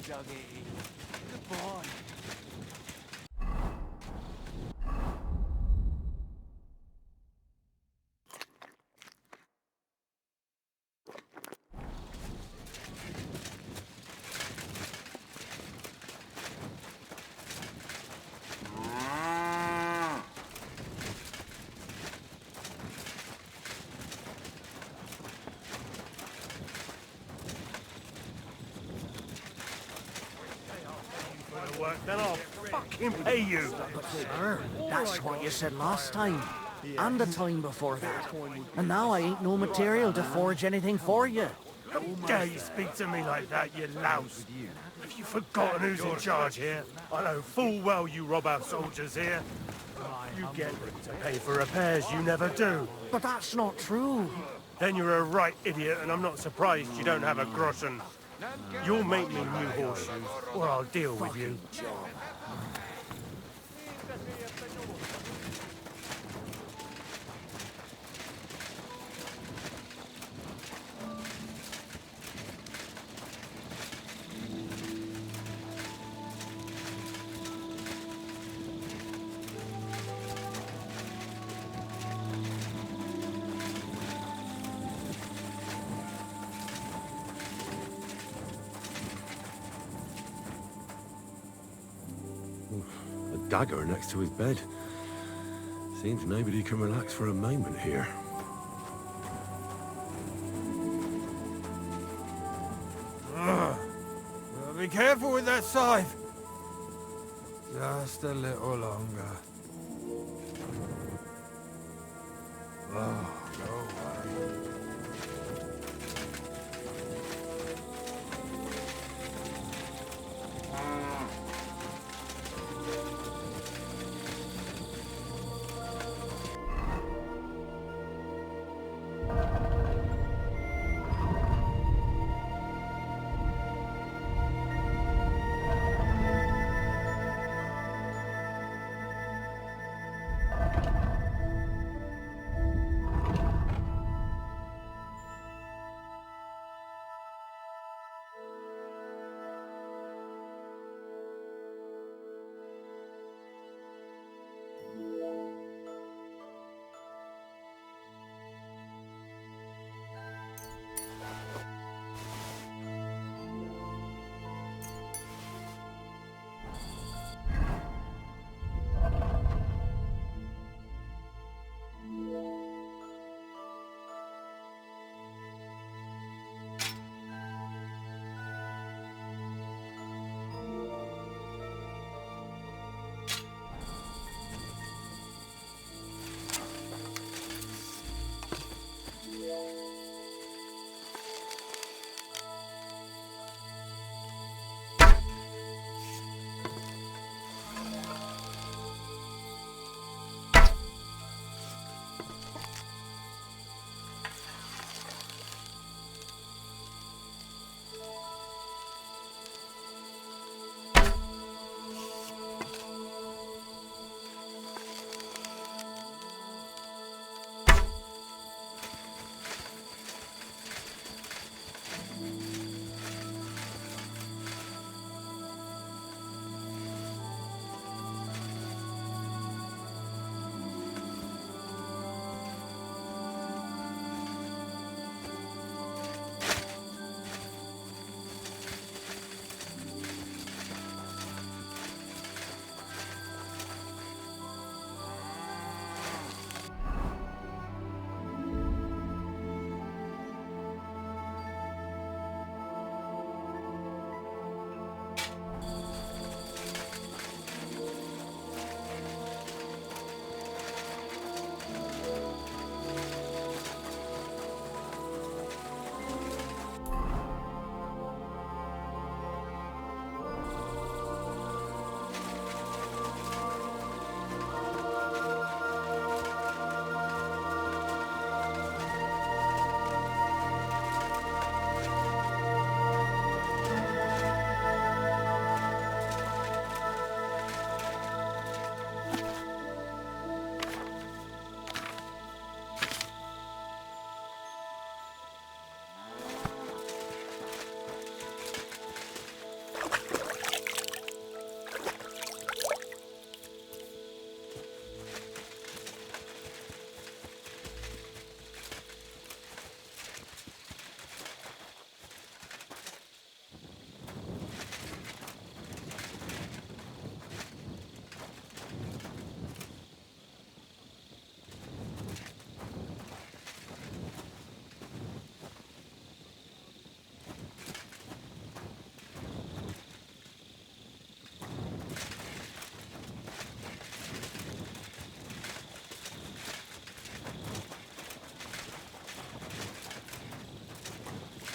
S8: Dougie. Good boy.
S4: Then I'll fucking pay you.
S13: Sir, that's what you said last time. And the time before that. And now I ain't no material to forge anything for you.
S4: How dare you speak to me like that, you louse? Have you forgotten who's in charge here? I know full well you rob our soldiers here. You get them to pay for repairs you never do.
S13: But that's not true.
S4: Then you're a right idiot, and I'm not surprised you don't have a groschen. You'll make me new horseshoes, or I'll deal with you.
S1: dagger next to his bed. Seems nobody can relax for a moment here.
S4: Be careful with that scythe. Just a little longer. Oh, go away.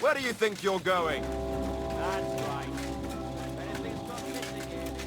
S14: Where do you think you're going?
S10: That's right. Bentley's got this again.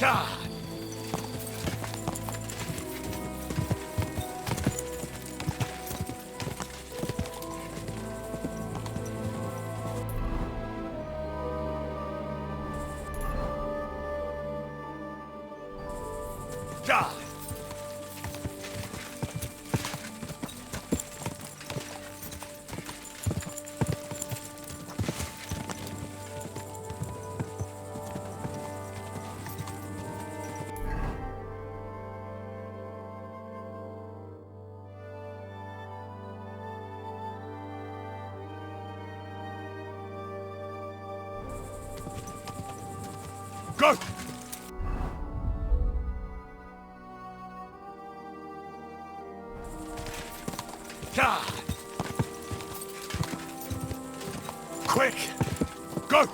S3: God! God! Go! God! Quick! Go!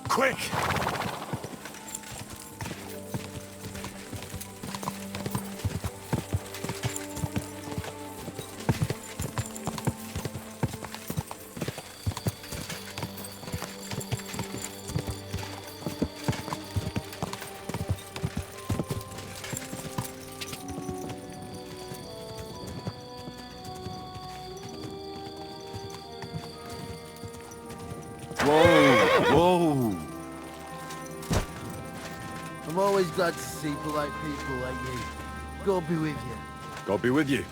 S3: Quick!
S15: Whoa!
S16: I'm always glad to see polite people like you. God be with you.
S1: God be with you.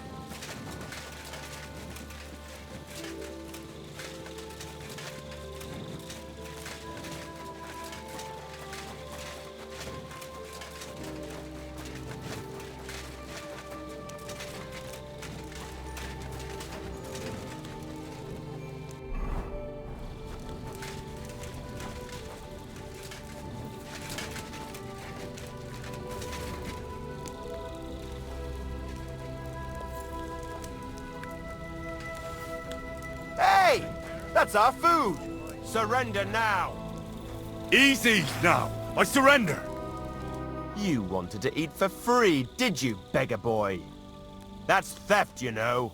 S14: Hey! That's our food! Surrender now!
S1: Easy now! I surrender!
S14: You wanted to eat for free, did you, beggar boy? That's theft, you know.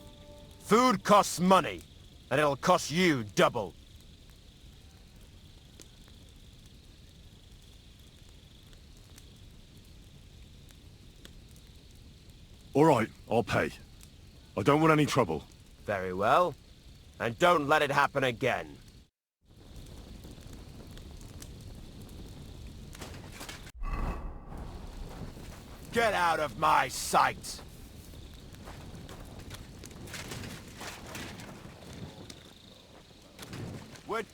S14: Food costs money, and it'll cost you double.
S1: All right, I'll pay. I don't want any trouble.
S14: Very well. And don't let it happen again. Get out of my sight! What?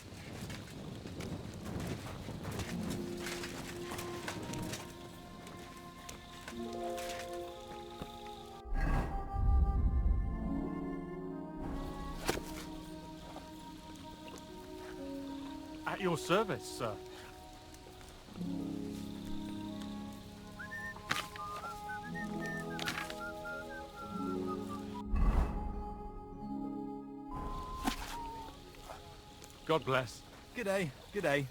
S4: At your service, sir. God bless.
S11: G'day, g'day.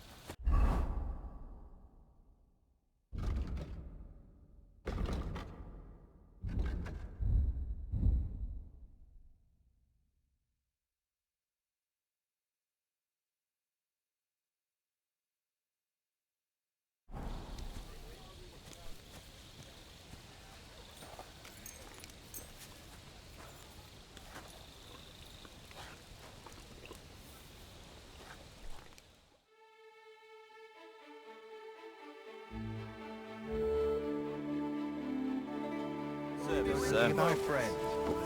S14: Sir.
S11: My friend.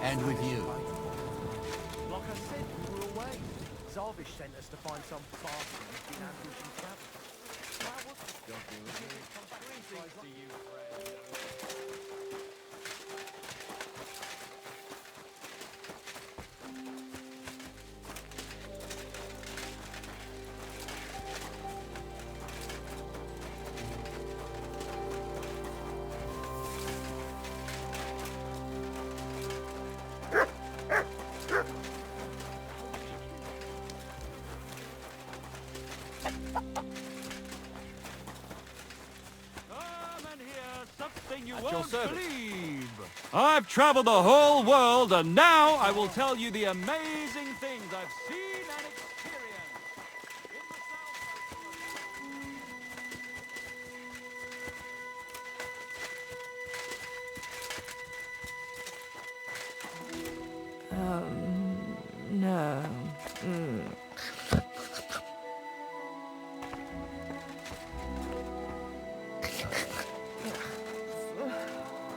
S16: And with you.
S11: Like I said, we were away. Zarvish sent us to find some bastard who's been ambushing travel.
S2: You won't believe. I've traveled the whole world, and now I will tell you the amazing things I've seen and experienced.
S17: No.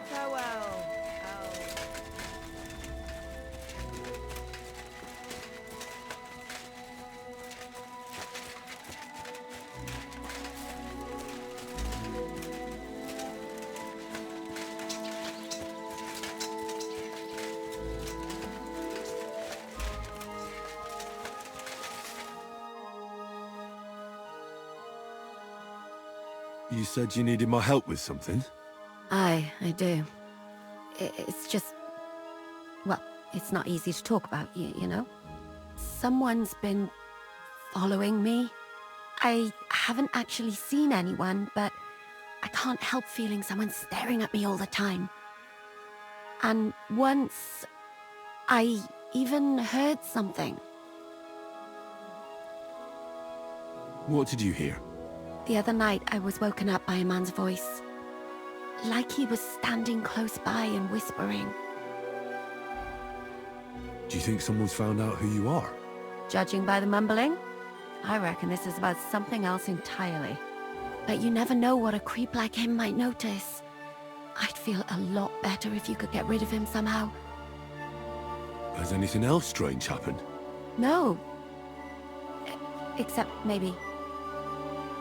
S17: Farewell.
S1: You said you needed my help with something?
S12: I do. It's just... Well, it's not easy to talk about, you know? Someone's been following me. I haven't actually seen anyone, but I can't help feeling someone staring at me all the time. And once, I even heard something.
S1: What did you hear?
S12: The other night, I was woken up by a man's voice. Like he was standing close by and whispering.
S1: Do you think someone's found out who you are?
S12: Judging by the mumbling, I reckon this is about something else entirely. But you never know what a creep like him might notice. I'd feel a lot better if you could get rid of him somehow.
S1: Has anything else strange happened?
S12: No. Except maybe...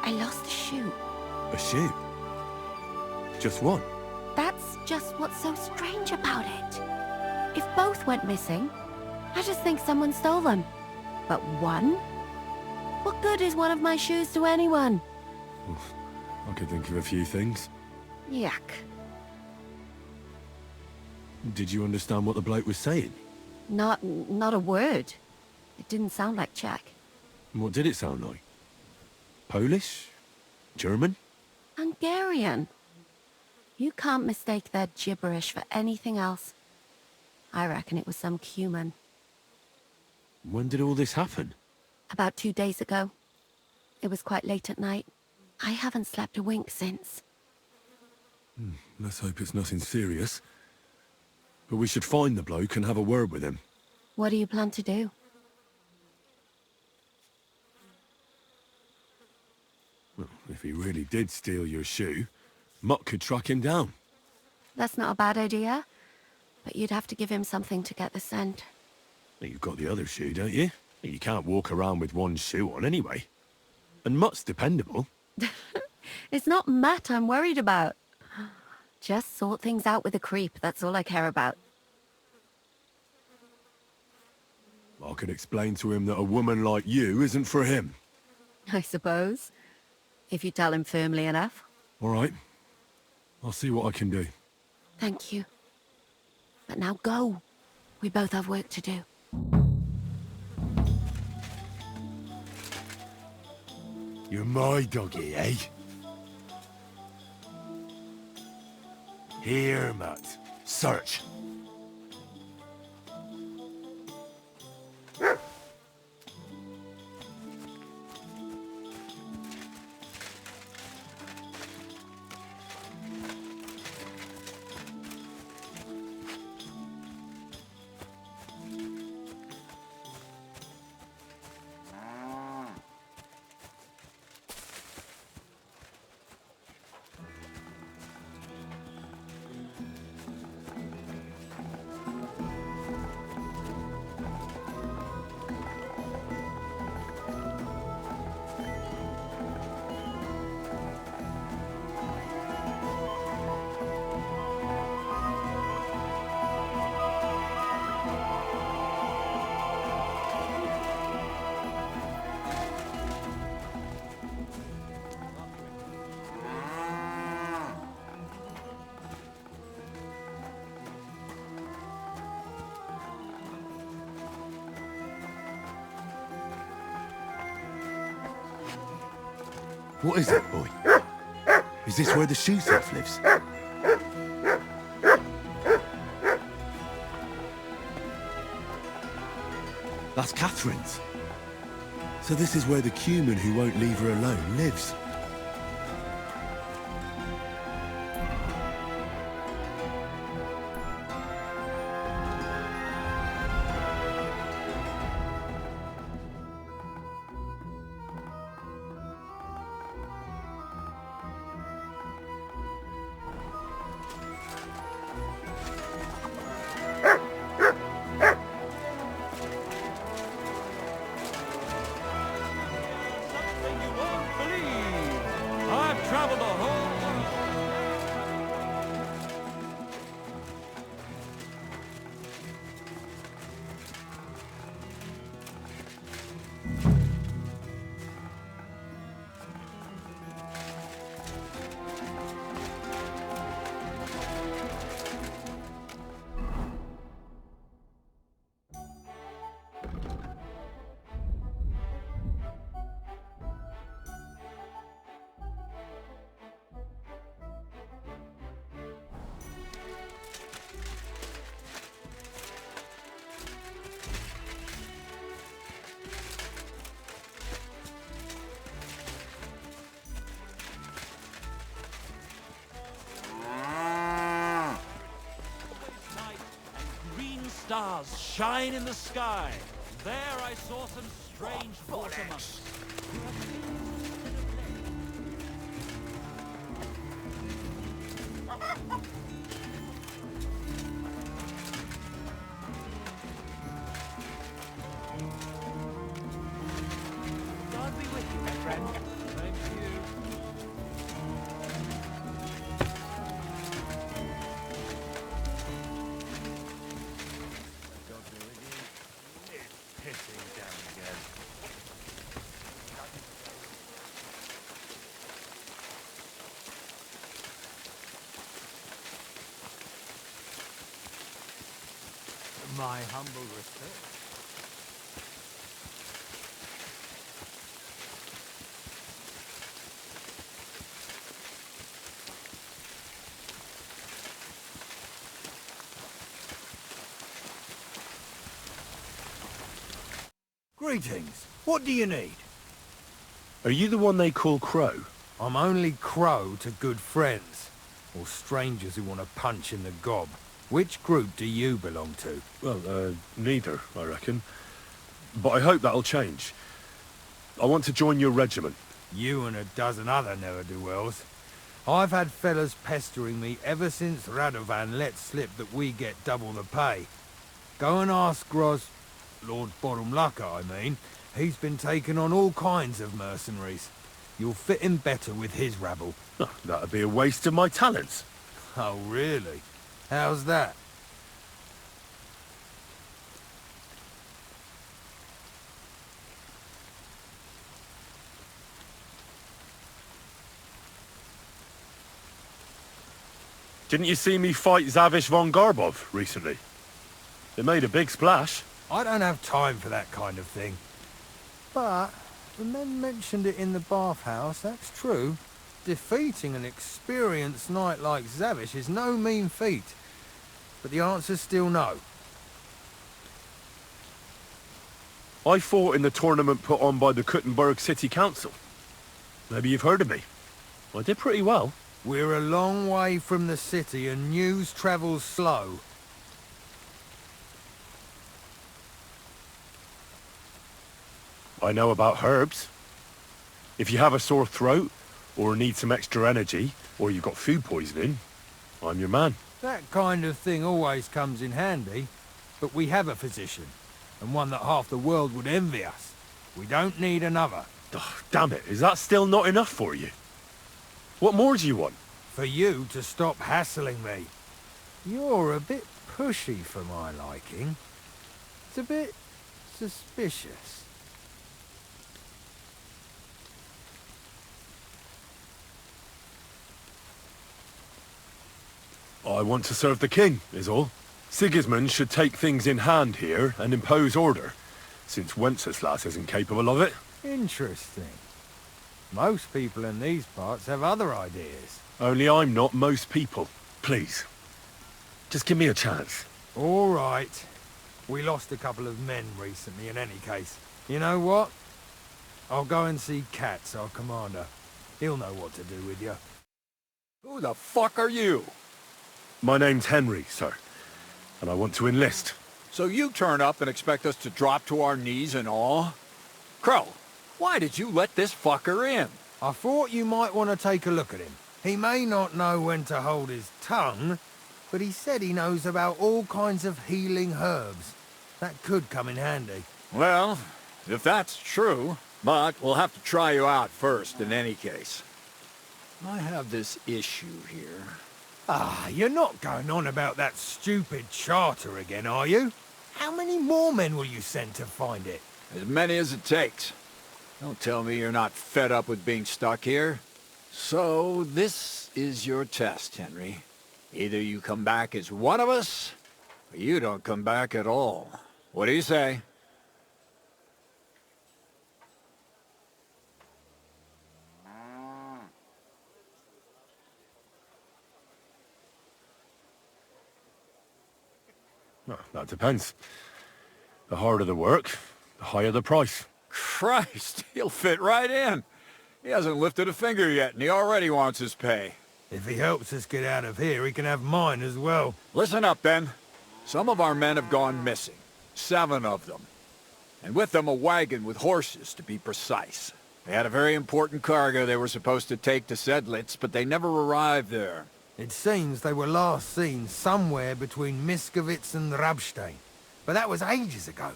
S12: I lost a shoe.
S1: A shoe? Just one?
S12: That's just what's so strange about it. If both went missing, I just think someone stole them. But one? What good is one of my shoes to anyone?
S1: I could think of a few things.
S12: Yuck.
S1: Did you understand what the bloke was saying?
S12: Not a word. It didn't sound like Czech.
S1: What did it sound like? Polish? German?
S12: Hungarian. You can't mistake their gibberish for anything else. I reckon it was some Cuman.
S1: When did all this happen?
S12: About 2 days ago. It was quite late at night. I haven't slept a wink since.
S1: Let's hope it's nothing serious. But we should find the bloke and have a word with him.
S12: What do you plan to do?
S1: Well, if he really did steal your shoe, Mutt could track him down.
S12: That's not a bad idea. But you'd have to give him something to get the scent.
S1: You've got the other shoe, don't you? You can't walk around with one shoe on anyway. And Mutt's dependable.
S12: It's not Matt I'm worried about. Just sort things out with a creep, that's all I care about.
S1: I can explain to him that a woman like you isn't for him.
S12: I suppose. If you tell him firmly enough.
S1: All right. I'll see what I can do.
S12: Thank you. But now go. We both have work to do.
S1: You're my doggy, eh? Here, Matt. Search. What is it, boy? Is this where the shoe thief lives? That's Catherine's. So this is where the Cuman who won't leave her alone lives.
S10: stars shine in the sky. There I saw some strange water monkeys.
S13: God be with you, my friend.
S10: Thank you.
S4: Pissing down again.
S16: My humble respect.
S17: Greetings. What do you need?
S1: Are you the one they call Crow?
S17: I'm only Crow to good friends, or strangers who want to punch in the gob. Which group do you belong to?
S1: Well, neither, I reckon. But I hope that'll change. I want to join your regiment.
S17: You and a dozen other ne'er-do-wells. I've had fellas pestering me ever since Radovan let slip that we get double the pay. Go and ask Lord Borumlaka, I mean. He's been taking on all kinds of mercenaries. You'll fit in better with his rabble.
S1: Oh, that'd be a waste of my talents.
S17: Oh, really? How's that?
S1: Didn't you see me fight Zavish von Garbov recently? It made a big splash.
S17: I don't have time for that kind of thing. But the men mentioned it in the bathhouse, that's true. Defeating an experienced knight like Zavish is no mean feat. But the answer's still no.
S1: I fought in the tournament put on by the Kuttenberg City Council. Maybe you've heard of me. I did pretty well.
S17: We're a long way from the city and news travels slow.
S1: I know about herbs. If you have a sore throat, or need some extra energy, or you've got food poisoning, I'm your man.
S17: That kind of thing always comes in handy. But we have a physician, and one that half the world would envy us. We don't need another.
S1: Oh, damn it, is that still not enough for you? What more do you want?
S17: For you to stop hassling me. You're a bit pushy for my liking. It's a bit suspicious.
S1: I want to serve the king, is all. Sigismund should take things in hand here and impose order, since Wenceslas isn't capable of it.
S17: Interesting. Most people in these parts have other ideas.
S1: Only I'm not most people. Please. Just give me a chance.
S17: All right. We lost a couple of men recently in any case. You know what? I'll go and see Katz, our commander. He'll know what to do with you.
S5: Who the fuck are you?
S1: My name's Henry, sir. And I want to enlist.
S5: So you turn up and expect us to drop to our knees in awe? Crow, why did you let this fucker in?
S17: I thought you might want to take a look at him. He may not know when to hold his tongue, but he said he knows about all kinds of healing herbs. That could come in handy.
S5: Well, if that's true, but we'll have to try you out first in any case. I have this issue here.
S17: Ah, you're not going on about that stupid charter again, are you? How many more men will you send to find it?
S5: As many as it takes. Don't tell me you're not fed up with being stuck here. So, this is your test, Henry. Either you come back as one of us, or you don't come back at all. What do you say?
S1: Well, that depends. The harder the work, the higher the price.
S5: Christ, he'll fit right in. He hasn't lifted a finger yet, and he already wants his pay.
S17: If he helps us get out of here, he can have mine as well.
S5: Listen up, then. Some of our men have gone missing. 7 of them. And with them a wagon with horses, to be precise. They had a very important cargo they were supposed to take to Sedlitz, but they never arrived there.
S17: It seems they were last seen somewhere between Miskovitz and Rabstein. But that was ages ago.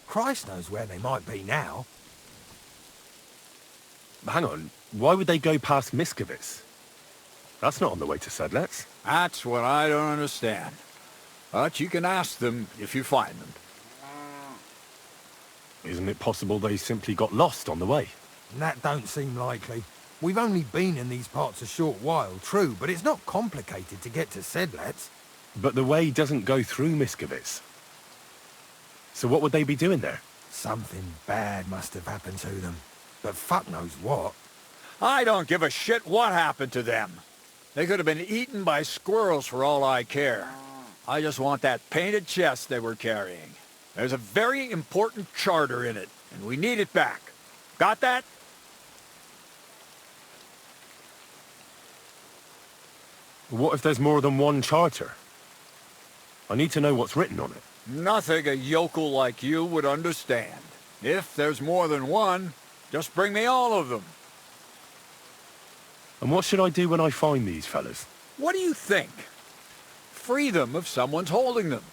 S17: Christ knows where they might be now.
S1: Hang on, why would they go past Miskovitz? That's not on the way to Sedlitz.
S5: That's what I don't understand. But you can ask them if you find them.
S1: Isn't it possible they simply got lost on the way?
S17: That don't seem likely. We've only been in these parts a short while, true, but it's not complicated to get to Sedlitz.
S1: But the way doesn't go through Miskovitz. So what would they be doing there?
S17: Something bad must have happened to them. But fuck knows what.
S5: I don't give a shit what happened to them. They could have been eaten by squirrels for all I care. I just want that painted chest they were carrying. There's a very important charter in it, and we need it back. Got that?
S1: What if there's more than one charter? I need to know what's written on it.
S5: Nothing a yokel like you would understand. If there's more than one, just bring me all of them.
S1: And what should I do when I find these fellas?
S5: What do you think? Free them if someone's holding them.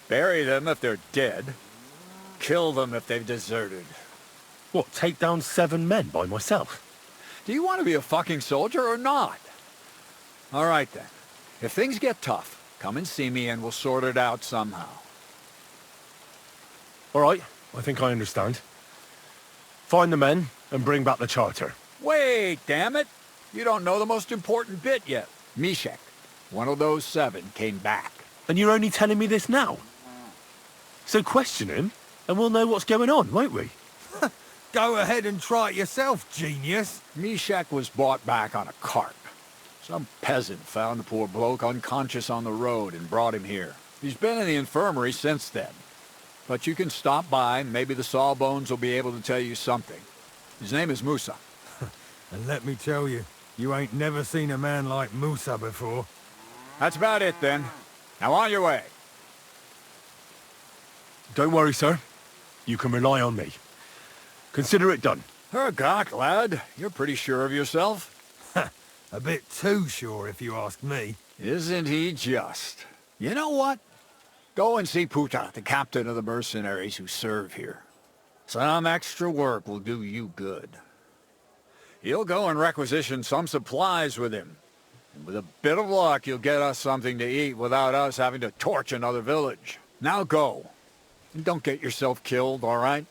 S5: Bury them if they're dead. Kill them if they've deserted.
S1: What, take down 7 men by myself?
S5: Do you want to be a fucking soldier or not? All right then. If things get tough, come and see me and we'll sort it out somehow.
S1: All right, I think I understand. Find the men and bring back the charter.
S5: Wait, damn it! You don't know the most important bit yet. Mishek, one of those 7, came back.
S1: And you're only telling me this now? So question him, and we'll know what's going on, won't we?
S17: Go ahead and try it yourself, genius.
S5: Mishek was brought back on a cart. Some peasant found the poor bloke unconscious on the road and brought him here. He's been in the infirmary since then. But you can stop by, maybe the Sawbones will be able to tell you something. His name is Musa.
S17: And let me tell you, you ain't never seen a man like Musa before.
S5: That's about it then. Now on your way.
S1: Don't worry, sir. You can rely on me. Consider it done.
S5: Hergott, lad. You're pretty sure of yourself.
S17: A bit too sure, if you ask me.
S5: Isn't he just? You know what? Go and see Puta, the captain of the mercenaries who serve here. Some extra work will do you good. He'll go and requisition some supplies with him. And with a bit of luck, you'll get us something to eat without us having to torch another village. Now go. And don't get yourself killed, all right?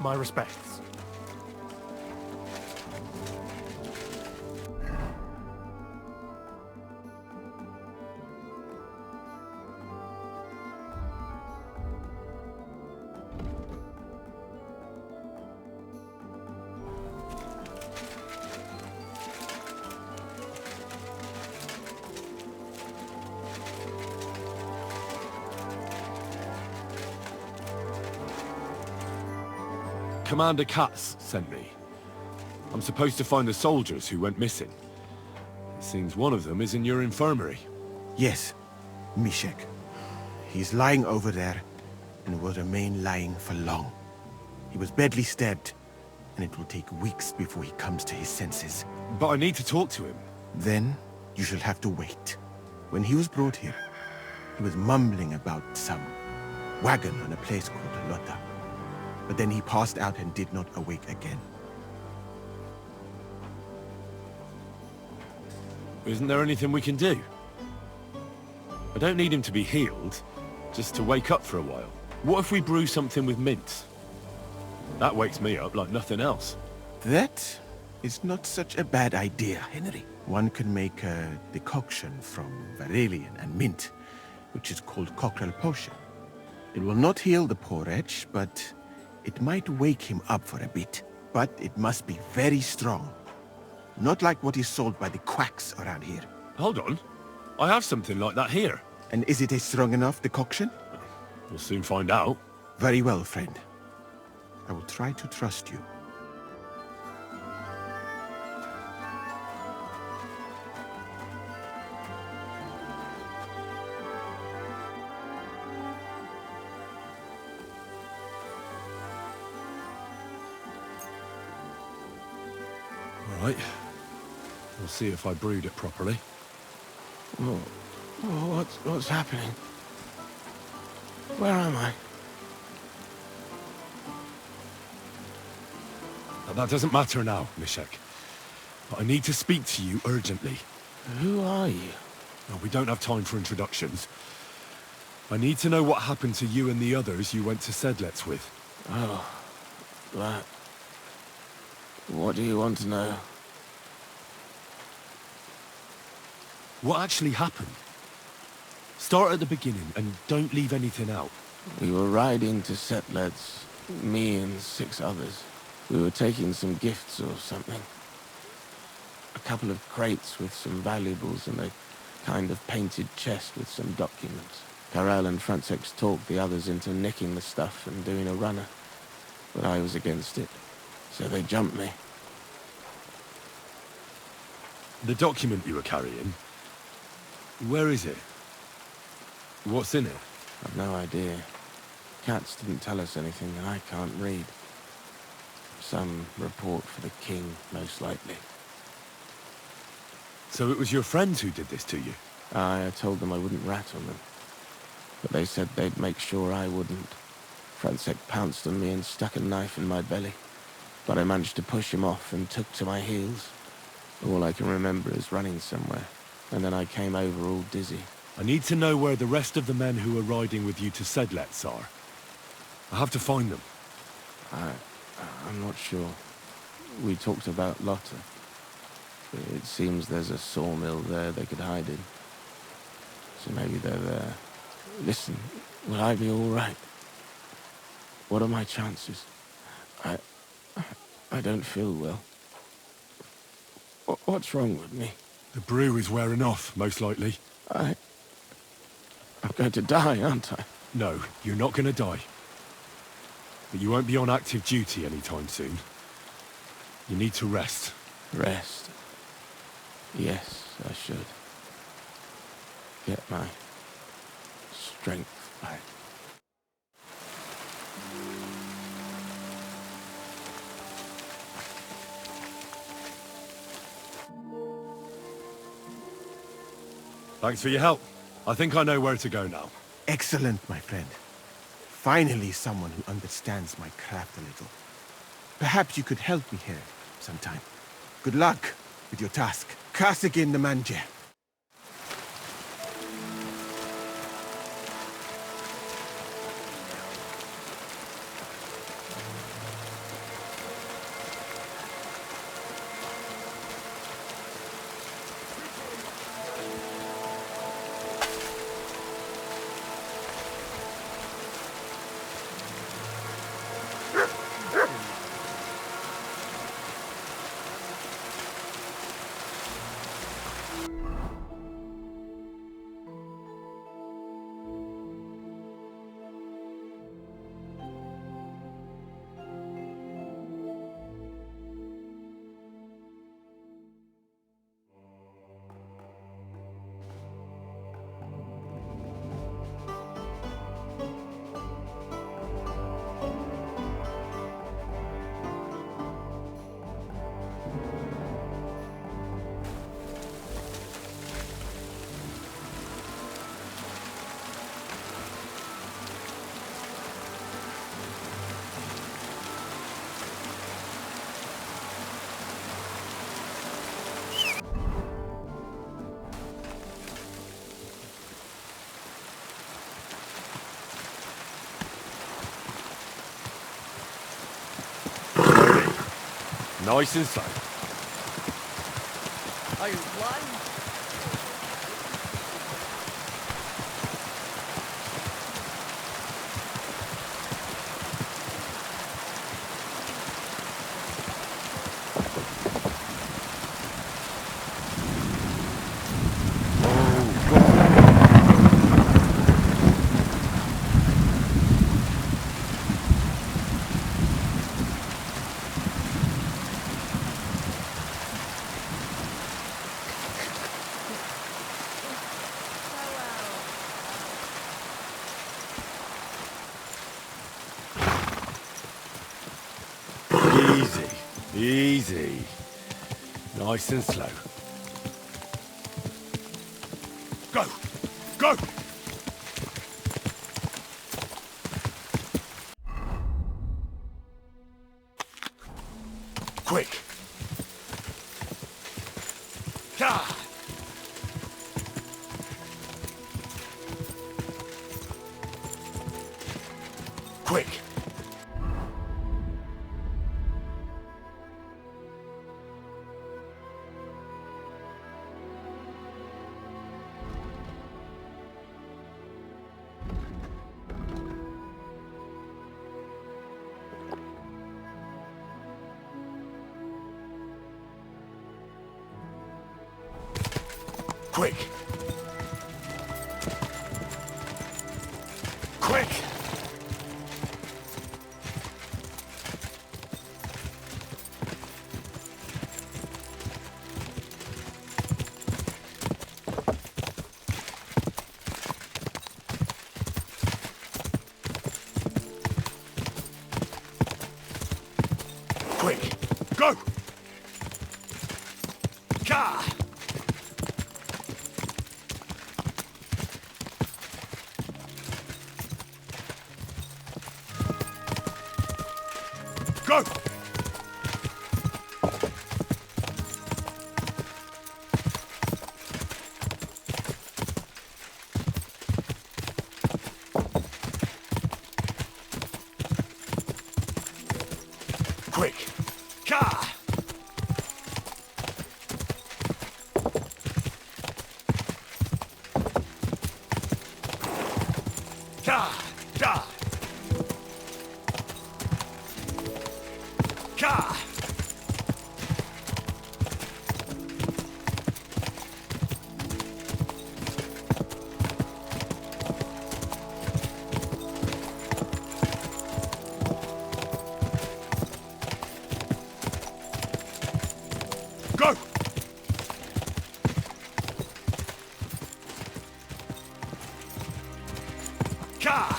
S4: My respects.
S1: Commander Katz sent me. I'm supposed to find the soldiers who went missing. It seems one of them is in your infirmary.
S18: Yes, Mishek. He's lying over there, and will remain lying for long. He was badly stabbed, and it will take weeks before he comes to his senses.
S1: But I need to talk to him.
S18: Then, you shall have to wait. When he was brought here, he was mumbling about some wagon on a place called Lota. But then he passed out and did not awake again.
S1: Isn't there anything we can do? I don't need him to be healed, just to wake up for a while. What if we brew something with mint? That wakes me up like nothing else.
S18: That is not such a bad idea, Henry. One can make a decoction from Varelian and mint, which is called cockerel potion. It will not heal the poor wretch, but it might wake him up for a bit. But it must be very strong. Not like what is sold by the quacks around here.
S1: Hold on. I have something like that here.
S18: And is it a strong enough decoction?
S1: We'll soon find out.
S18: Very well, friend. I will try to trust you.
S1: All right. We'll see if I brewed it properly.
S18: What's happening? Where am I?
S1: That doesn't matter now, Mishek. But I need to speak to you urgently.
S18: Who are you?
S1: No, we don't have time for introductions. I need to know what happened to you and the others you went to Sedlets with.
S18: Oh, that... What do you want to know?
S1: What actually happened? Start at the beginning and don't leave anything out.
S19: We were riding to Sedlets, me and 6 others. We were taking some gifts or something. A couple of crates with some valuables and a kind of painted chest with some documents. Karel and Francex talked the others into nicking the stuff and doing a runner. But I was against it, so they jumped me.
S1: The document you were carrying, where is it? What's in it?
S19: I've no idea. Cats didn't tell us anything and I can't read. Some report for the king, most likely.
S1: So it was your friends who did this to you?
S19: I told them I wouldn't rat on them. But they said they'd make sure I wouldn't. Francex pounced on me and stuck a knife in my belly. But I managed to push him off and took to my heels. All I can remember is running somewhere. And then I came over all dizzy.
S1: I need to know where the rest of the men who were riding with you to Sedlets are. I have to find them.
S19: I'm not sure. We talked about Lotta. It seems there's a sawmill there they could hide in. So maybe they're there. Listen, will I be all right? What are my chances? I don't feel well. What's wrong with me?
S1: The brew is wearing off, most likely.
S19: I'm going to die, aren't I?
S1: No, you're not going to die. But you won't be on active duty anytime soon. You need to rest.
S19: Rest? Yes, I should. Get my strength back.
S1: Thanks for your help. I think I know where to go now.
S18: Excellent, my friend. Finally someone who understands my craft a little. Perhaps you could help me here sometime. Good luck with your task. Kasagin the manje.
S1: Nice and slow.
S13: Are you flying?
S1: Easy. Nice and slow. Go! Go! Quick! Ah! Quick! Quick! Quick! Quick! Go! Ka! Go! Quick! Ka! Ka! Da! Ka! Go! Ka!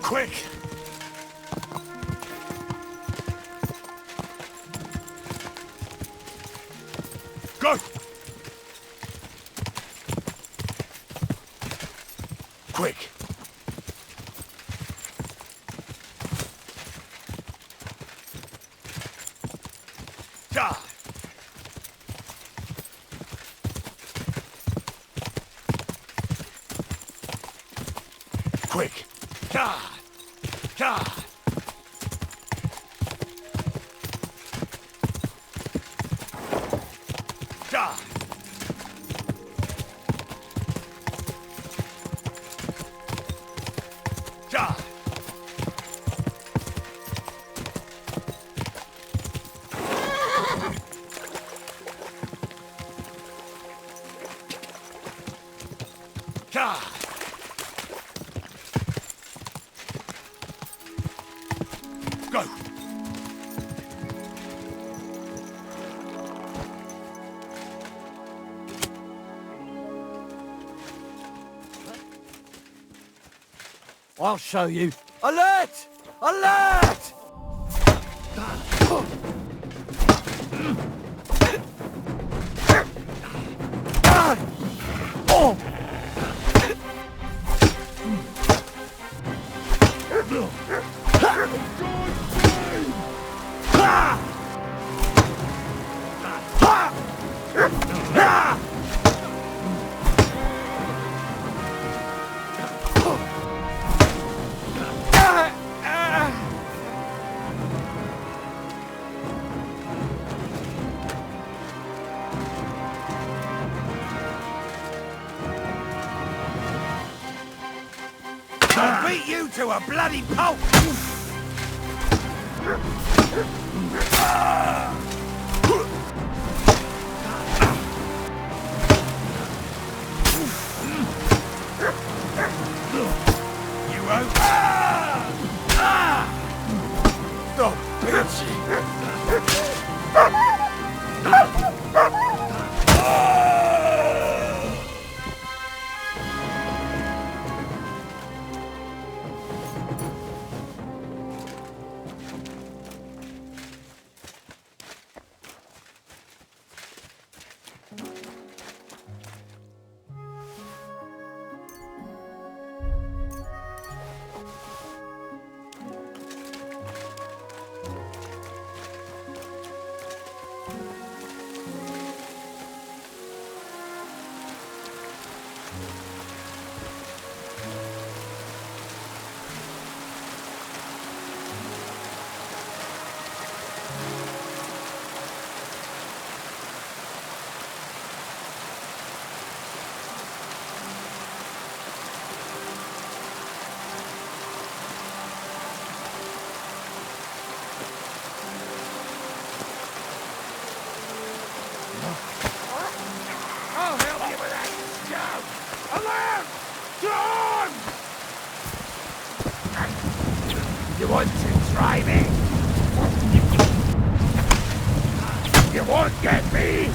S1: Quick! Go! Quick! Da! Quick! Da! Da! Da! Da! Da! Go!
S7: I'll show you. Alert! Alert!
S17: I'll beat you to a bloody pulp! You won't... The bitch!
S3: You want to try me? You won't get me!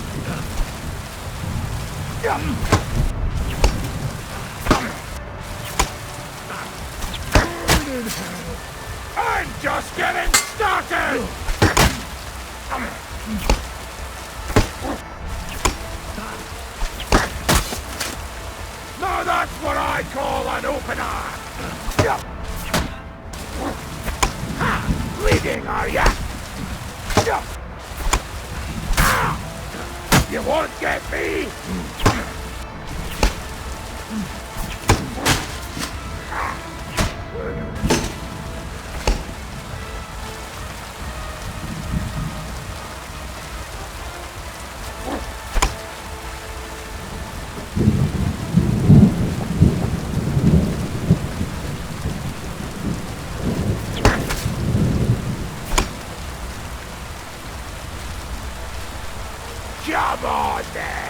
S3: I'm just getting started! Now that's what I call an opener! Ha! Bleeding, are ya? You won't get me! Come on, then!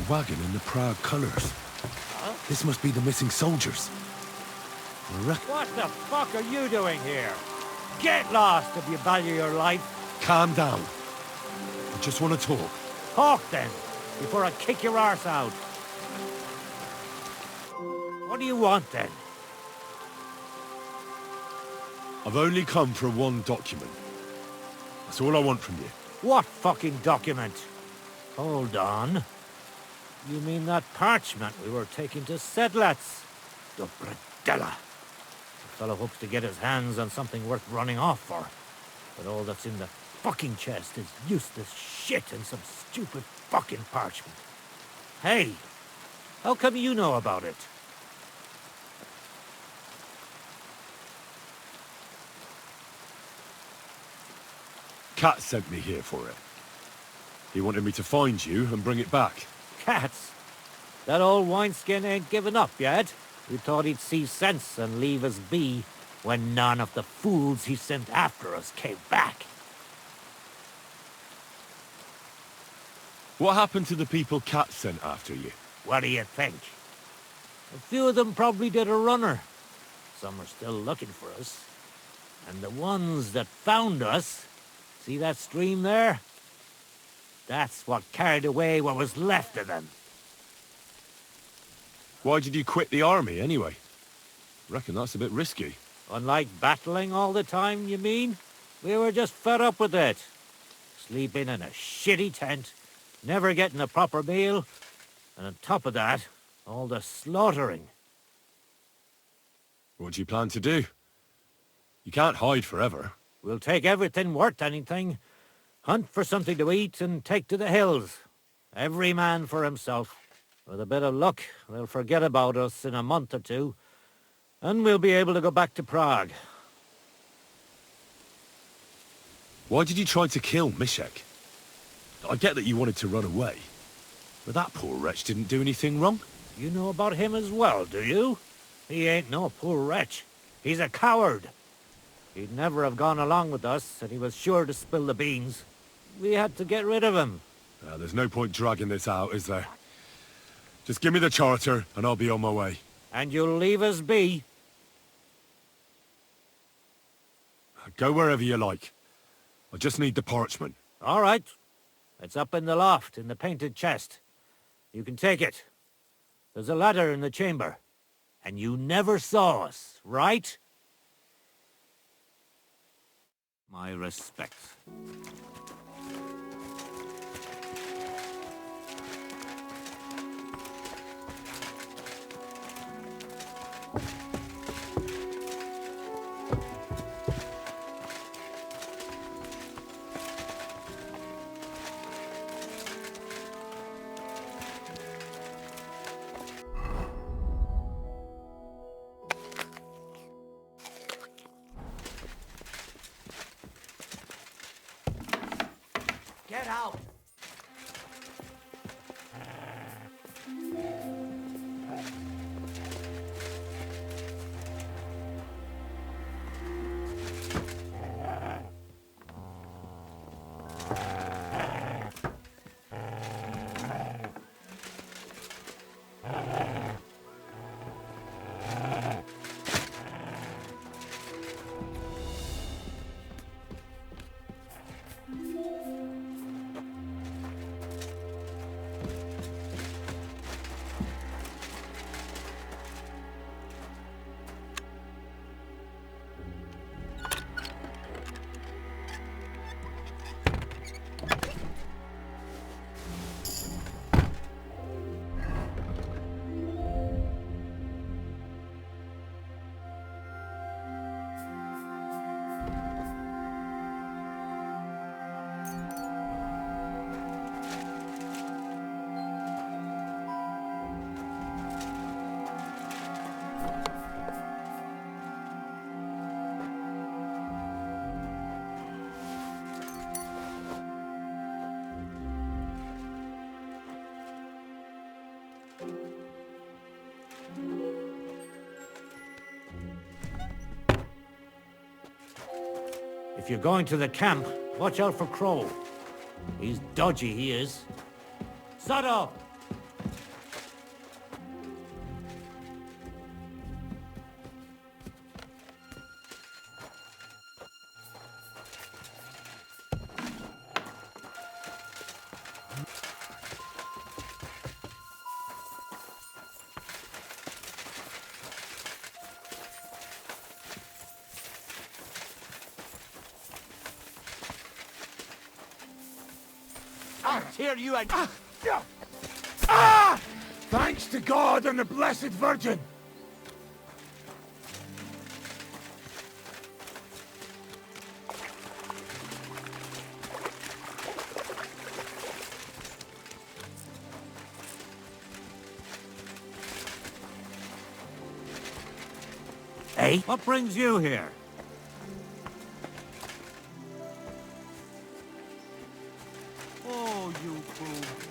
S1: Wagon in the proud colours. Huh? This must be the missing soldiers.
S20: What the fuck are you doing here? Get lost if you value your life.
S1: Calm down. I just want to talk.
S20: Talk then, before I kick your arse out. What do you want then?
S1: I've only come for one document. That's all I want from you.
S20: What fucking document? Hold on. You mean that parchment we were taking to Sedlets? The Bredella. The fellow hopes to get his hands on something worth running off for. But all that's in the fucking chest is useless shit and some stupid fucking parchment. Hey, how come you know about it?
S1: Cat sent me here for it. He wanted me to find you and bring it back.
S20: Cats? That old wineskin ain't given up yet. We thought he'd see sense and leave us be when none of the fools he sent after us came back.
S1: What happened to the people Cat sent after you?
S20: What do you think? A few of them probably did a runner. Some are still looking for us. And the ones that found us, see that stream there? That's what carried away what was left of them.
S1: Why did you quit the army, anyway? Reckon that's a bit risky.
S20: Unlike battling all the time, you mean? We were just fed up with it. Sleeping in a shitty tent, never getting a proper meal, and on top of that, all the slaughtering.
S1: What do you plan to do? You can't hide forever.
S20: We'll take everything worth anything, hunt for something to eat, and take to the hills. Every man for himself. With a bit of luck, they'll forget about us in a month or two, and we'll be able to go back to Prague.
S1: Why did you try to kill Mishek? I get that you wanted to run away, but that poor wretch didn't do anything wrong.
S20: You know about him as well, do you? He ain't no poor wretch. He's a coward. He'd never have gone along with us, and he was sure to spill the beans. We had to get rid of him.
S1: There's no point dragging this out, is there? Just give me the charter, and I'll be on my way.
S20: And you'll leave us be?
S1: Go wherever you like. I just need the parchment.
S20: All right. It's up in the loft, in the painted chest. You can take it. There's a ladder in the chamber. And you never saw us, right? My respects.
S8: Get out!
S20: If you're going to the camp, watch out for Crow. He's dodgy, he is. Shut up!
S8: I'll tear you and...
S3: Thanks to God and the Blessed Virgin!
S20: Hey? What brings you here? Oh, you fool.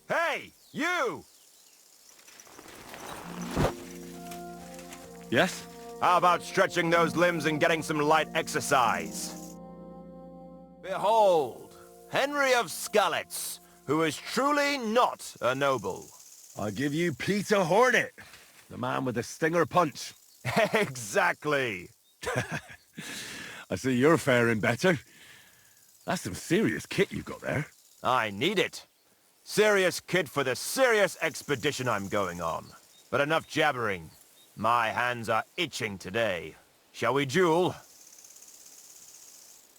S14: Hey, you!
S1: Yes?
S14: How about stretching those limbs and getting some light exercise? Behold, Henry of Skalitz, who is truly not a noble.
S1: I give you Peter Hornet, the man with the stinger punch.
S14: Exactly.
S1: I see you're faring better. That's some serious kit you've got there.
S14: I need it. Serious kit for the serious expedition I'm going on. But enough jabbering. My hands are itching today. Shall we duel?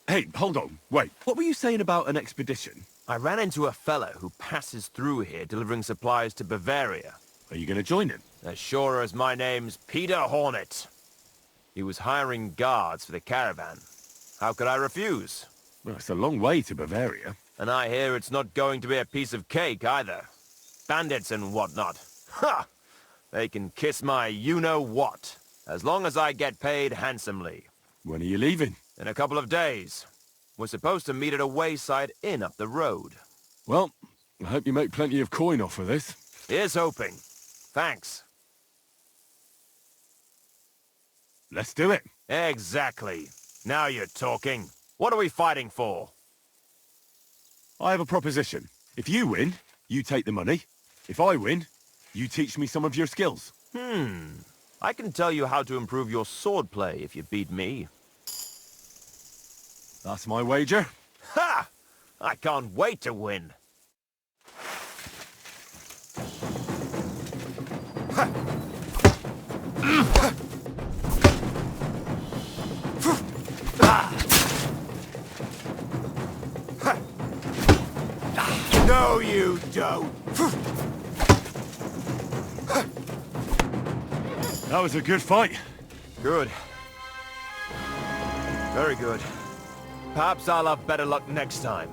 S1: Hey, hold on. Wait, what were you saying about an expedition?
S14: I ran into a fella who passes through here delivering supplies to Bavaria.
S1: Are you going to join him?
S14: As sure as my name's Peter Hornet. He was hiring guards for the caravan. How could I refuse?
S1: Well, it's a long way to Bavaria.
S14: And I hear it's not going to be a piece of cake either. Bandits and whatnot. Ha! They can kiss my you-know-what, as long as I get paid handsomely.
S1: When are you leaving?
S14: In a couple of days. We're supposed to meet at a wayside inn up the road.
S1: Well, I hope you make plenty of coin off of this.
S14: Here's hoping. Thanks.
S1: Let's do it.
S14: Exactly. Now you're talking. What are we fighting for?
S1: I have a proposition. If you win, you take the money. If I win, you teach me some of your skills.
S14: I can tell you how to improve your swordplay if you beat me.
S1: That's my wager.
S14: Ha! I can't wait to win.
S3: No, you don't.
S1: That was a good fight.
S14: Good. Very good. Perhaps I'll have better luck next time.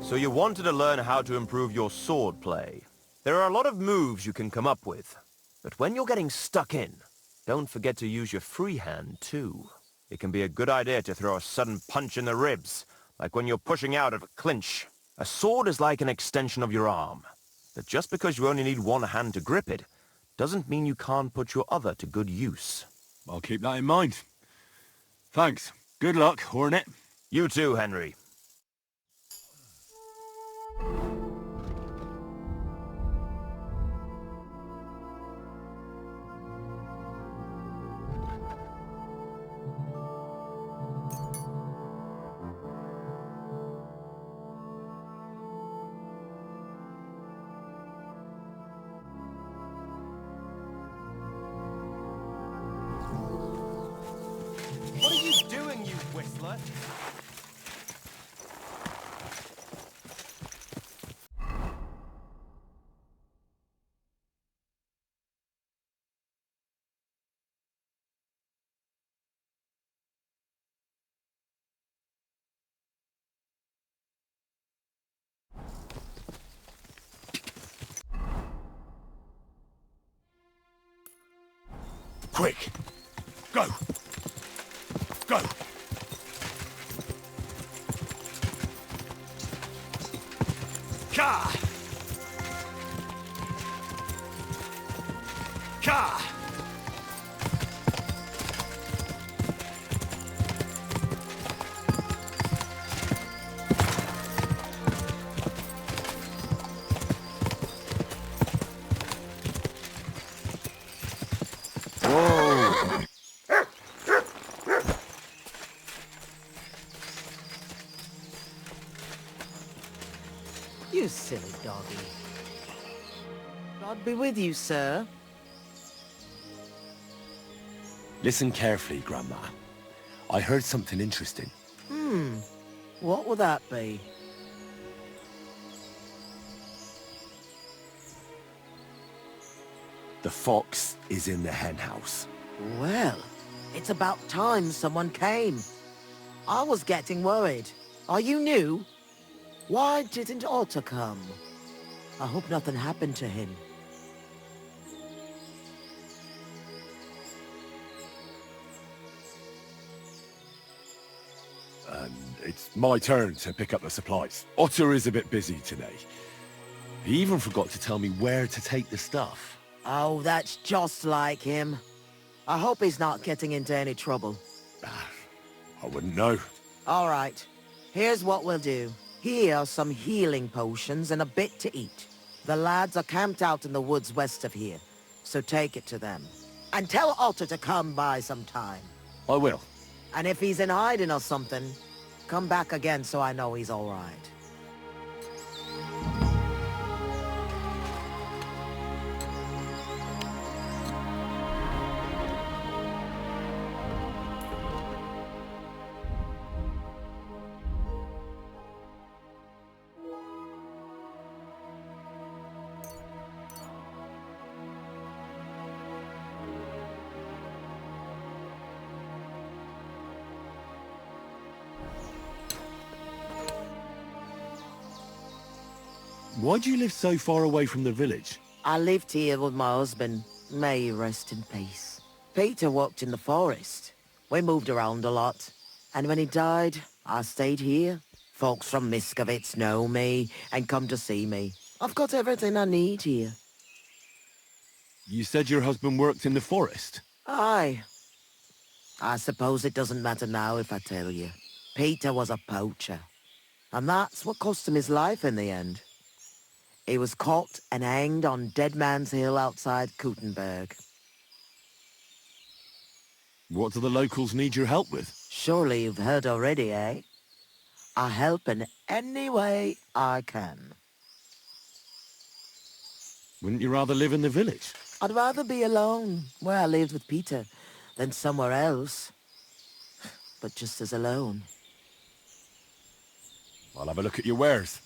S14: So you wanted to learn how to improve your sword play. There are a lot of moves you can come up with. But when you're getting stuck in, don't forget to use your free hand too. It can be a good idea to throw a sudden punch in the ribs, like when you're pushing out of a clinch. A sword is like an extension of your arm. But just because you only need one hand to grip it, doesn't mean you can't put your other to good use.
S1: I'll keep that in mind. Thanks. Good luck, Hornet.
S14: You too, Henry.
S3: What are you doing, you whistler?
S1: Quick! Go! Go! Ka! Ka!
S13: You silly doggy. God be with you, sir.
S1: Listen carefully, Grandma. I heard something interesting.
S13: What would that be?
S1: The fox is in the henhouse.
S13: Well, it's about time someone came. I was getting worried. Are you new? Why didn't Otto come? I hope nothing happened to him.
S1: It's my turn to pick up the supplies. Otter is a bit busy today. He even forgot to tell me where to take the stuff.
S13: Oh, that's just like him. I hope he's not getting into any trouble.
S1: I wouldn't know.
S13: All right. Here's what we'll do. Here are some healing potions and a bit to eat. The lads are camped out in the woods west of here, so take it to them. And tell Otto to come by sometime.
S1: I will.
S13: And if he's in hiding or something, come back again so I know he's all right.
S1: Why do you live so far away from the village?
S13: I lived here with my husband. May he rest in peace. Peter worked in the forest. We moved around a lot. And when he died, I stayed here. Folks from Miskovitz know me and come to see me. I've got everything I need here.
S1: You said your husband worked in the forest?
S13: Aye. I suppose it doesn't matter now if I tell you. Peter was a poacher. And that's what cost him his life in the end. He was caught and hanged on Dead Man's Hill outside Kuttenberg.
S1: What do the locals need your help with?
S13: Surely you've heard already, eh? I help in any way I can.
S1: Wouldn't you rather live in the village?
S13: I'd rather be alone, where I lived with Peter, than somewhere else. But just as alone.
S1: I'll have a look at your wares.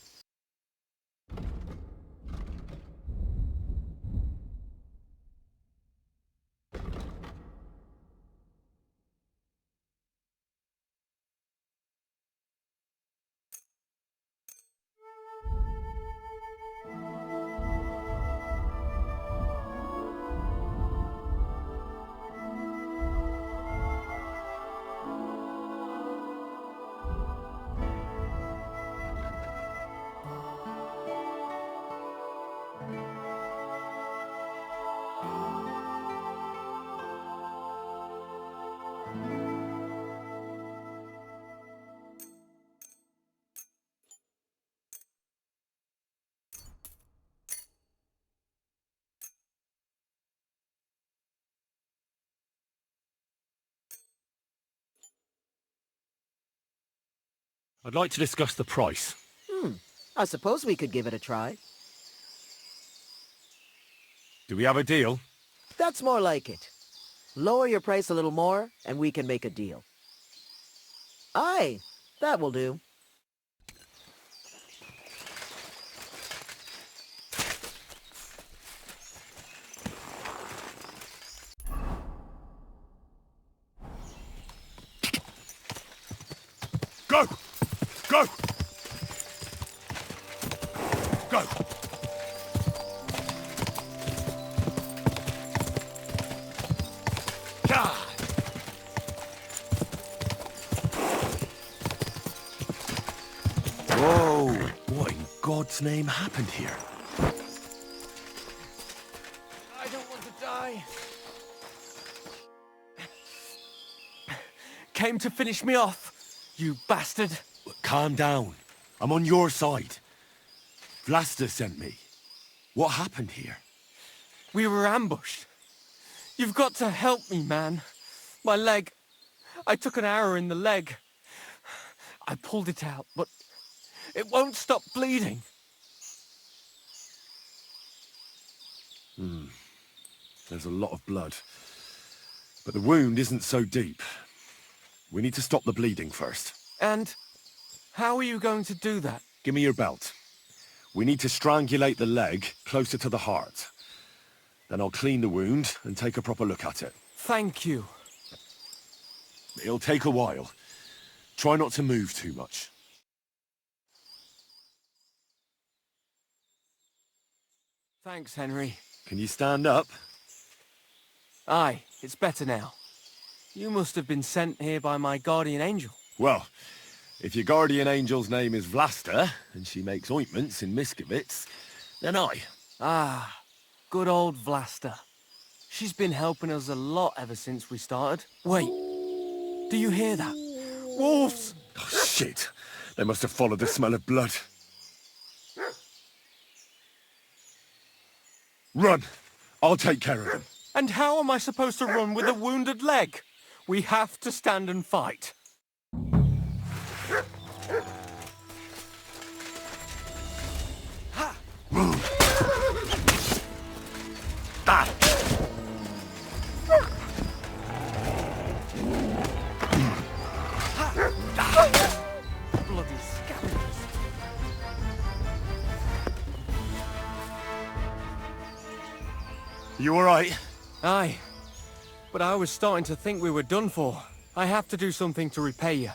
S1: I'd like to discuss the price.
S13: I suppose we could give it a try.
S1: Do we have a deal?
S13: That's more like it. Lower your price a little more, and we can make a deal. Aye, that will do.
S1: Go! Go! Go! God! Whoa! What in God's name happened here?
S7: I don't want to die. Came to finish me off, you bastard.
S1: Calm down. I'm on your side. Vlasta sent me. What happened here?
S7: We were ambushed. You've got to help me, man. My leg. I took an arrow in the leg. I pulled it out, but it won't stop bleeding.
S1: There's a lot of blood. But the wound isn't so deep. We need to stop the bleeding first.
S7: And how are you going to do that?
S1: Give me your belt. We need to strangulate the leg closer to the heart. Then I'll clean the wound and take a proper look at it.
S7: Thank you.
S1: It'll take a while. Try not to move too much.
S7: Thanks, Henry.
S1: Can you stand up?
S7: Aye, it's better now. You must have been sent here by my guardian angel.
S1: Well, if your guardian angel's name is Vlasta, and she makes ointments in Miskovitz, then I.
S7: Ah, good old Vlasta. She's been helping us a lot ever since we started. Wait, do you hear that? Wolves!
S1: Oh, shit. They must have followed the smell of blood. Run! I'll take care of them.
S7: And how am I supposed to run with a wounded leg? We have to stand and fight.
S1: Ah.
S7: Bloody scavengers.
S1: You all right?
S7: Aye. But I was starting to think we were done for. I have to do something to repay you.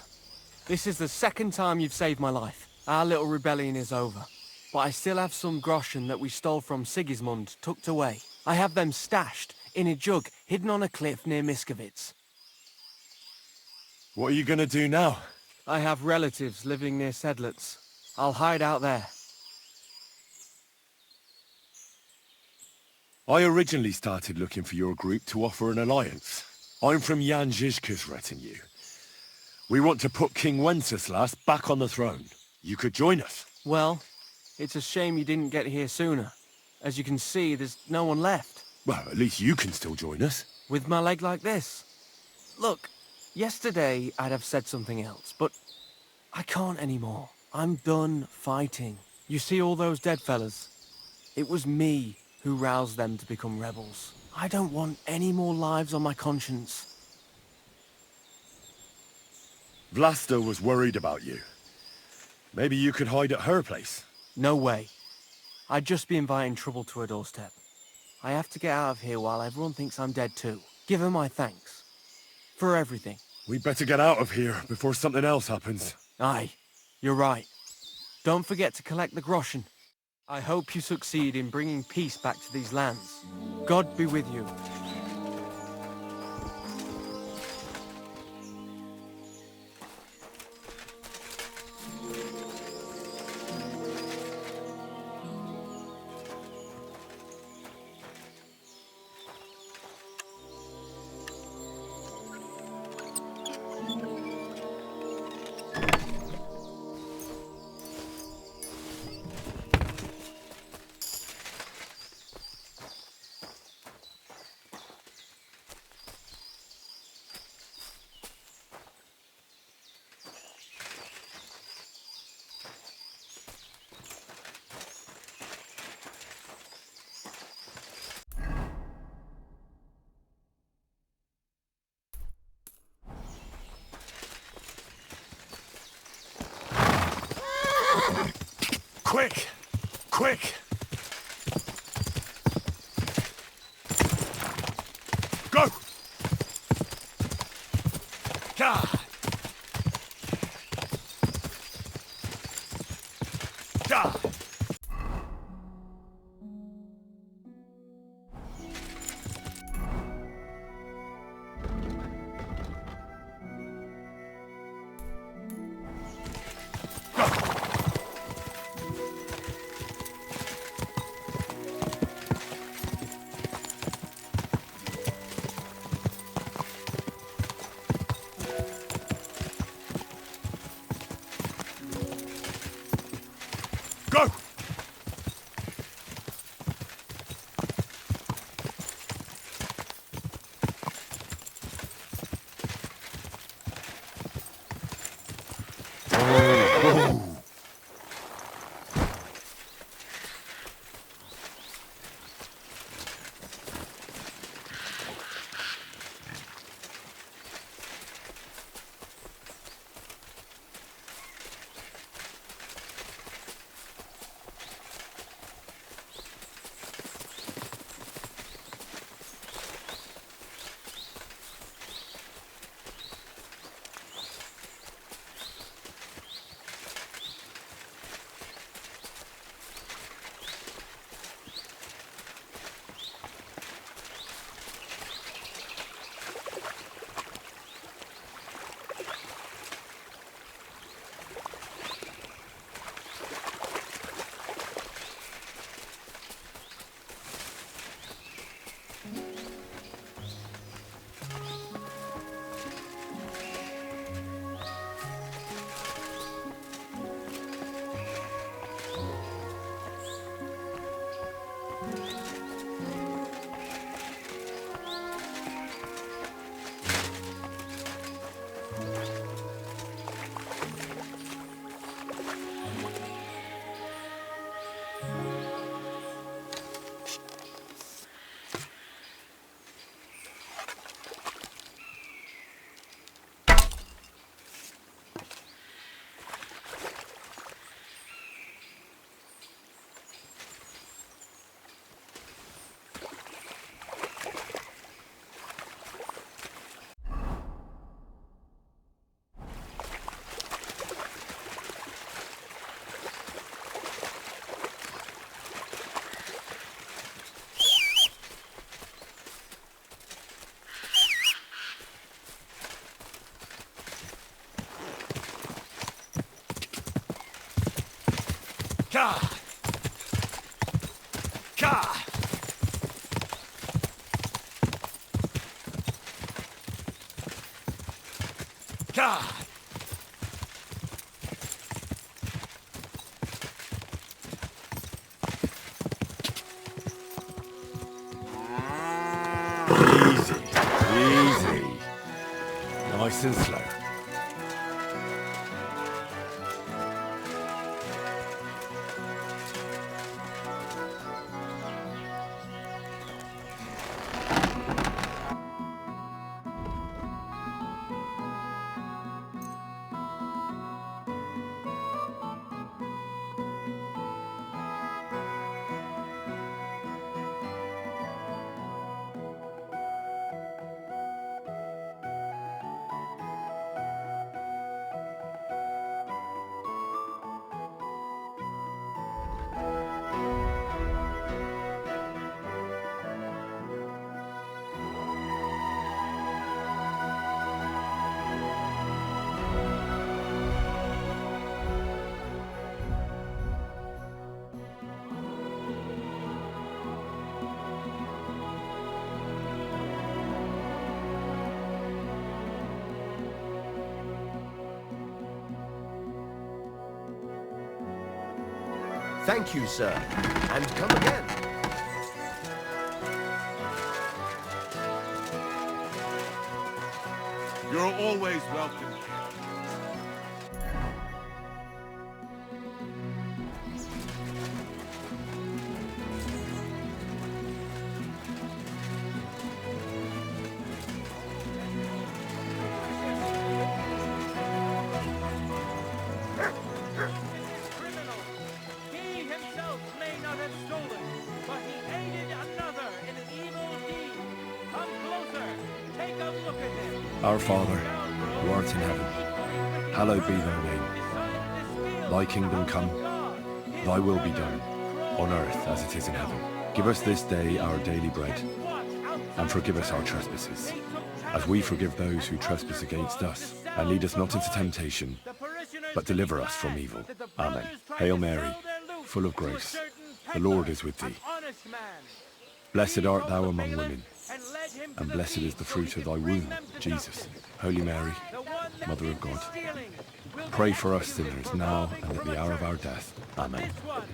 S7: This is the second time you've saved my life. Our little rebellion is over. But I still have some groschen that we stole from Sigismund tucked away. I have them stashed in a jug hidden on a cliff near Miskovitz.
S1: What are you gonna do now?
S7: I have relatives living near Sedlitz. I'll hide out there.
S1: I originally started looking for your group to offer an alliance. I'm from Jan Zizka's retinue. We want to put King Wenceslas back on the throne. You could join us.
S7: Well, it's a shame you didn't get here sooner. As you can see, there's no one left.
S1: Well, at least you can still join us.
S7: With my leg like this. Look, yesterday I'd have said something else, but
S21: I can't anymore. I'm done fighting. You see all those dead fellas? It was me who roused them to become rebels. I don't want any more lives on my conscience.
S1: Vlasta was worried about you. Maybe you could hide at her place.
S21: No way. I'd just be inviting trouble to her doorstep. I have to get out of here while everyone thinks I'm dead too. Give her my thanks. For everything.
S1: We'd better get out of here before something else happens.
S21: Aye, you're right. Don't forget to collect the groschen. I hope you succeed in bringing peace back to these lands. God be with you.
S1: Quick! Quick! Go! God! God! Go! God! God! God! Easy, easy. Nice and slow.
S3: Thank you, sir. And come again.
S15: You're always welcome.
S9: He himself may not have stolen, but he aided another in an evil deed. Come closer. Take a look at him.
S1: Our Father, who art in heaven, hallowed be thy name. Thy kingdom come, thy will be done, on earth as it is in heaven. Give us this day our daily bread, and forgive us our trespasses, as we forgive those who trespass against us. And lead us not into temptation, but deliver us from evil. Amen. Hail Mary, full of grace, the Lord is with thee. Blessed art thou among women, and blessed is the fruit of thy womb, Jesus. Holy Mary, Mother of God, pray for us sinners now and at the hour of our death. Amen.
S9: This one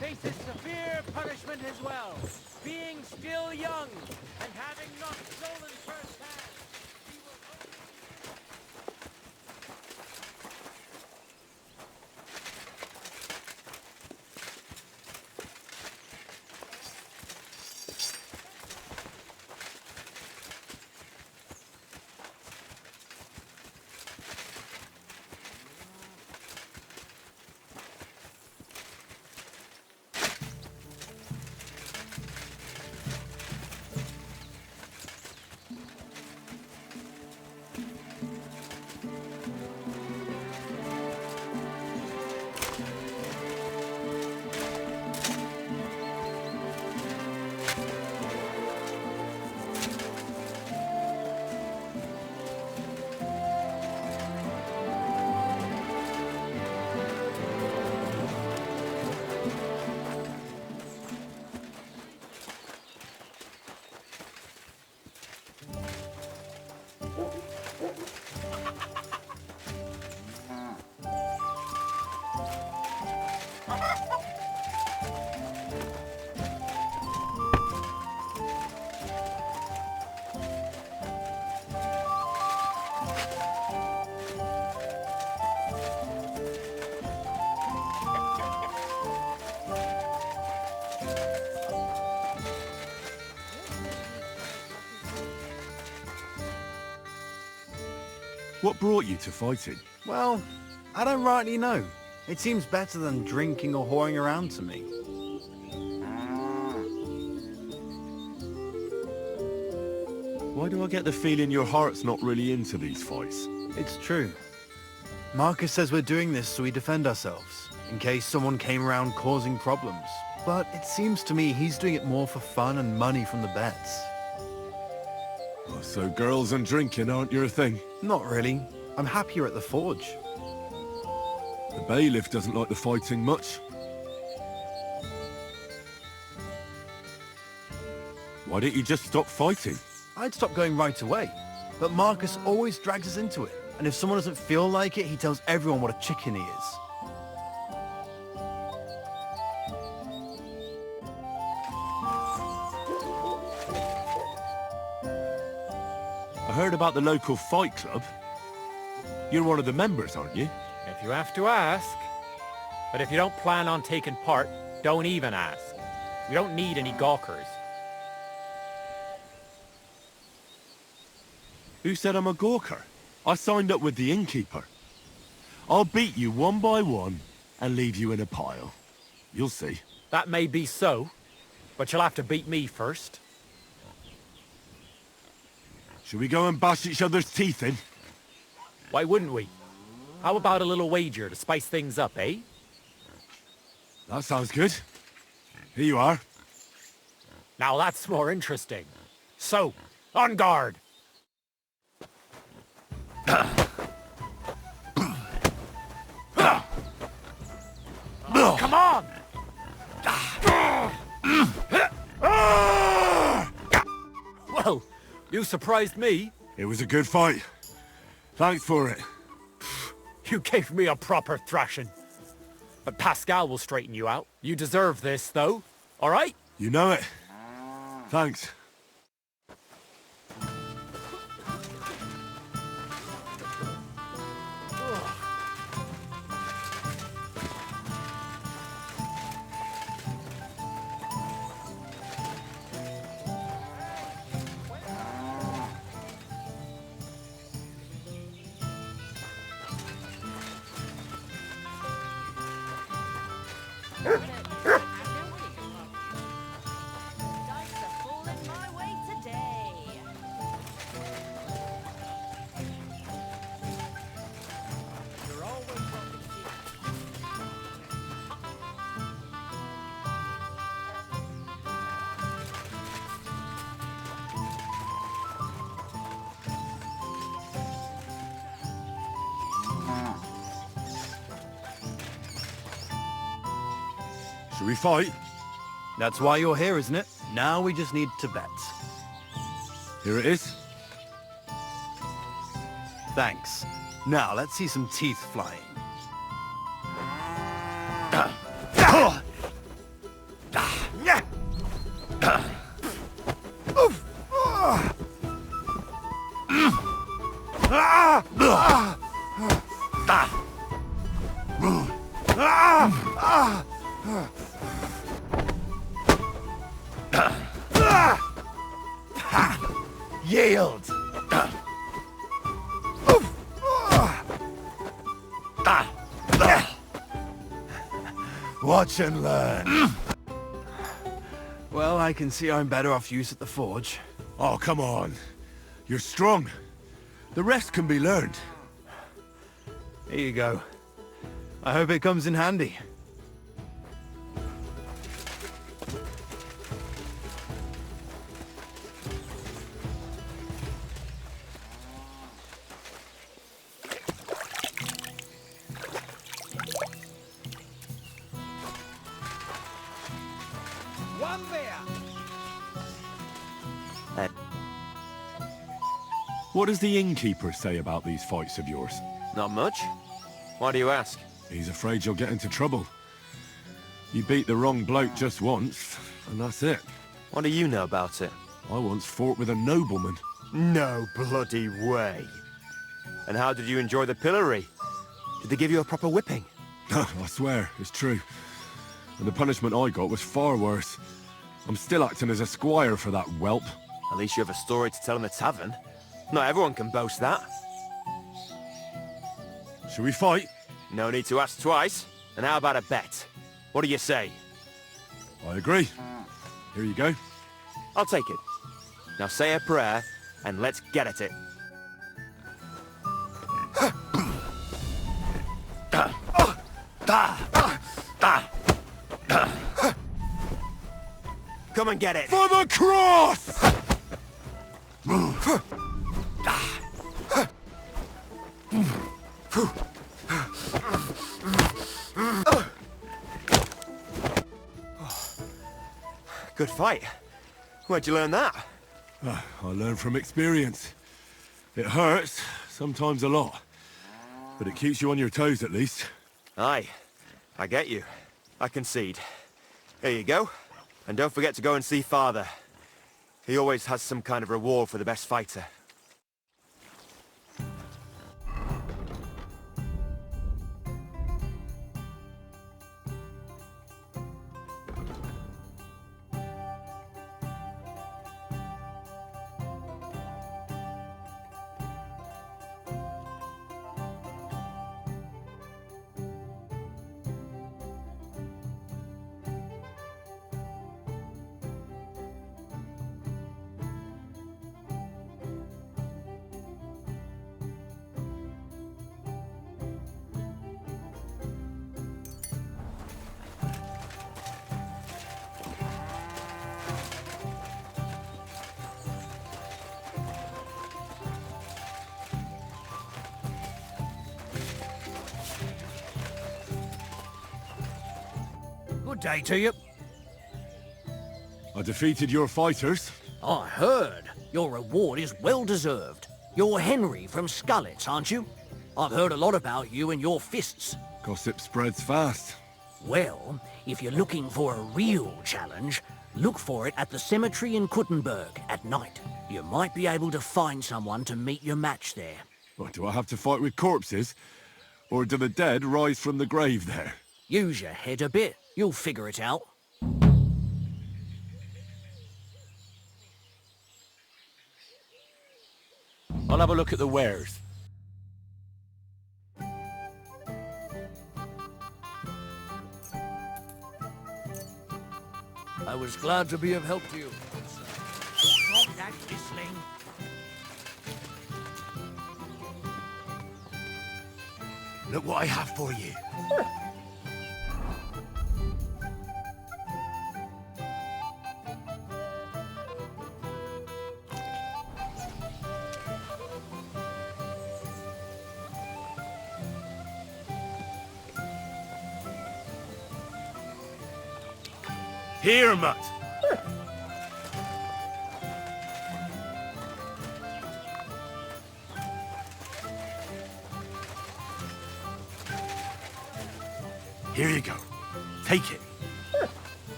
S9: faces severe punishment as well, being still young and having not stolen firsthand.
S1: What brought you to fighting?
S22: Well, I don't rightly know. It seems better than drinking or whoring around to me.
S1: Why do I get the feeling your heart's not really into these fights?
S22: It's true. Marcus says we're doing this so we defend ourselves, in case someone came around causing problems. But it seems to me he's doing it more for fun and money from the bets.
S1: Oh, so girls and drinking aren't your thing?
S22: Not really. I'm happier at the forge.
S1: The bailiff doesn't like the fighting much. Why don't you just stop fighting?
S22: I'd stop going right away, but Marcus always drags us into it. And if someone doesn't feel like it, he tells everyone what a chicken he is.
S1: I heard about the local fight club. You're one of the members, aren't you?
S23: If you have to ask. But if you don't plan on taking part, don't even ask. We don't need any gawkers.
S1: Who said I'm a gawker? I signed up with the innkeeper. I'll beat you one by one and leave you in a pile. You'll see.
S23: That may be so, but you'll have to beat me first.
S1: Should we go and bash each other's teeth in?
S23: Why wouldn't we? How about a little wager to spice things up, eh?
S1: That sounds good. Here you are.
S23: Now that's more interesting. So, on guard! Come on! Well, you surprised me.
S1: It was a good fight. Thanks for it.
S23: You gave me a proper thrashing. but Pascal will straighten you out. You deserve this, though. All right?
S1: You know it. Thanks. Should we fight?
S22: That's why you're here, isn't it? Now we just need to bet.
S1: Here it is.
S22: Thanks. Now let's see some teeth flying.
S3: Yield! Watch and learn.
S22: Well, I can see I'm better off use at the forge.
S1: Oh, come on. You're strong. The rest can be learned.
S22: Here you go. I hope it comes in handy.
S9: One beer.
S1: What does the innkeeper say about these fights of yours?
S14: Not much. Why do you ask?
S1: He's afraid you'll get into trouble. You beat the wrong bloke just once, and that's it.
S14: What do you know about it?
S1: I once fought with a nobleman.
S14: No bloody way. And how did you enjoy the pillory? Did they give you a proper whipping?
S1: I swear, it's true. And the punishment I got was far worse. I'm still acting as a squire for that whelp.
S14: At least you have a story to tell in the tavern. Not everyone can boast that.
S1: Shall we fight?
S14: No need to ask twice. And how about a bet? What do you say?
S1: I agree. Here you go.
S14: I'll take it. Now say a prayer, and let's get at it. Come and get it.
S1: For the cross!
S14: Good fight. Where'd you learn that?
S1: I learned from experience. It hurts, sometimes a lot. But it keeps you on your toes at least.
S14: Aye, I get you. I concede. Here you go. And don't forget to go and see Father. He always has some kind of reward for the best fighter.
S2: Good day to you.
S1: I defeated your fighters.
S2: I heard. Your reward is well deserved. You're Henry from Scullets, aren't you? I've heard a lot about you and your fists.
S1: Gossip spreads fast.
S2: Well, if you're looking for a real challenge, look for it at the cemetery in Kuttenberg at night. You might be able to find someone to meet your match there.
S1: What, do I have to fight with corpses? Or do the dead rise from the grave there?
S2: Use your head a bit. You'll figure it out.
S1: I'll have a look at the wares.
S2: I was glad to be of help to you. Stop that whistling.
S3: Look what I have for you.
S1: Here, mutt! Here you go. Take it.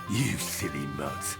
S1: You silly mutt.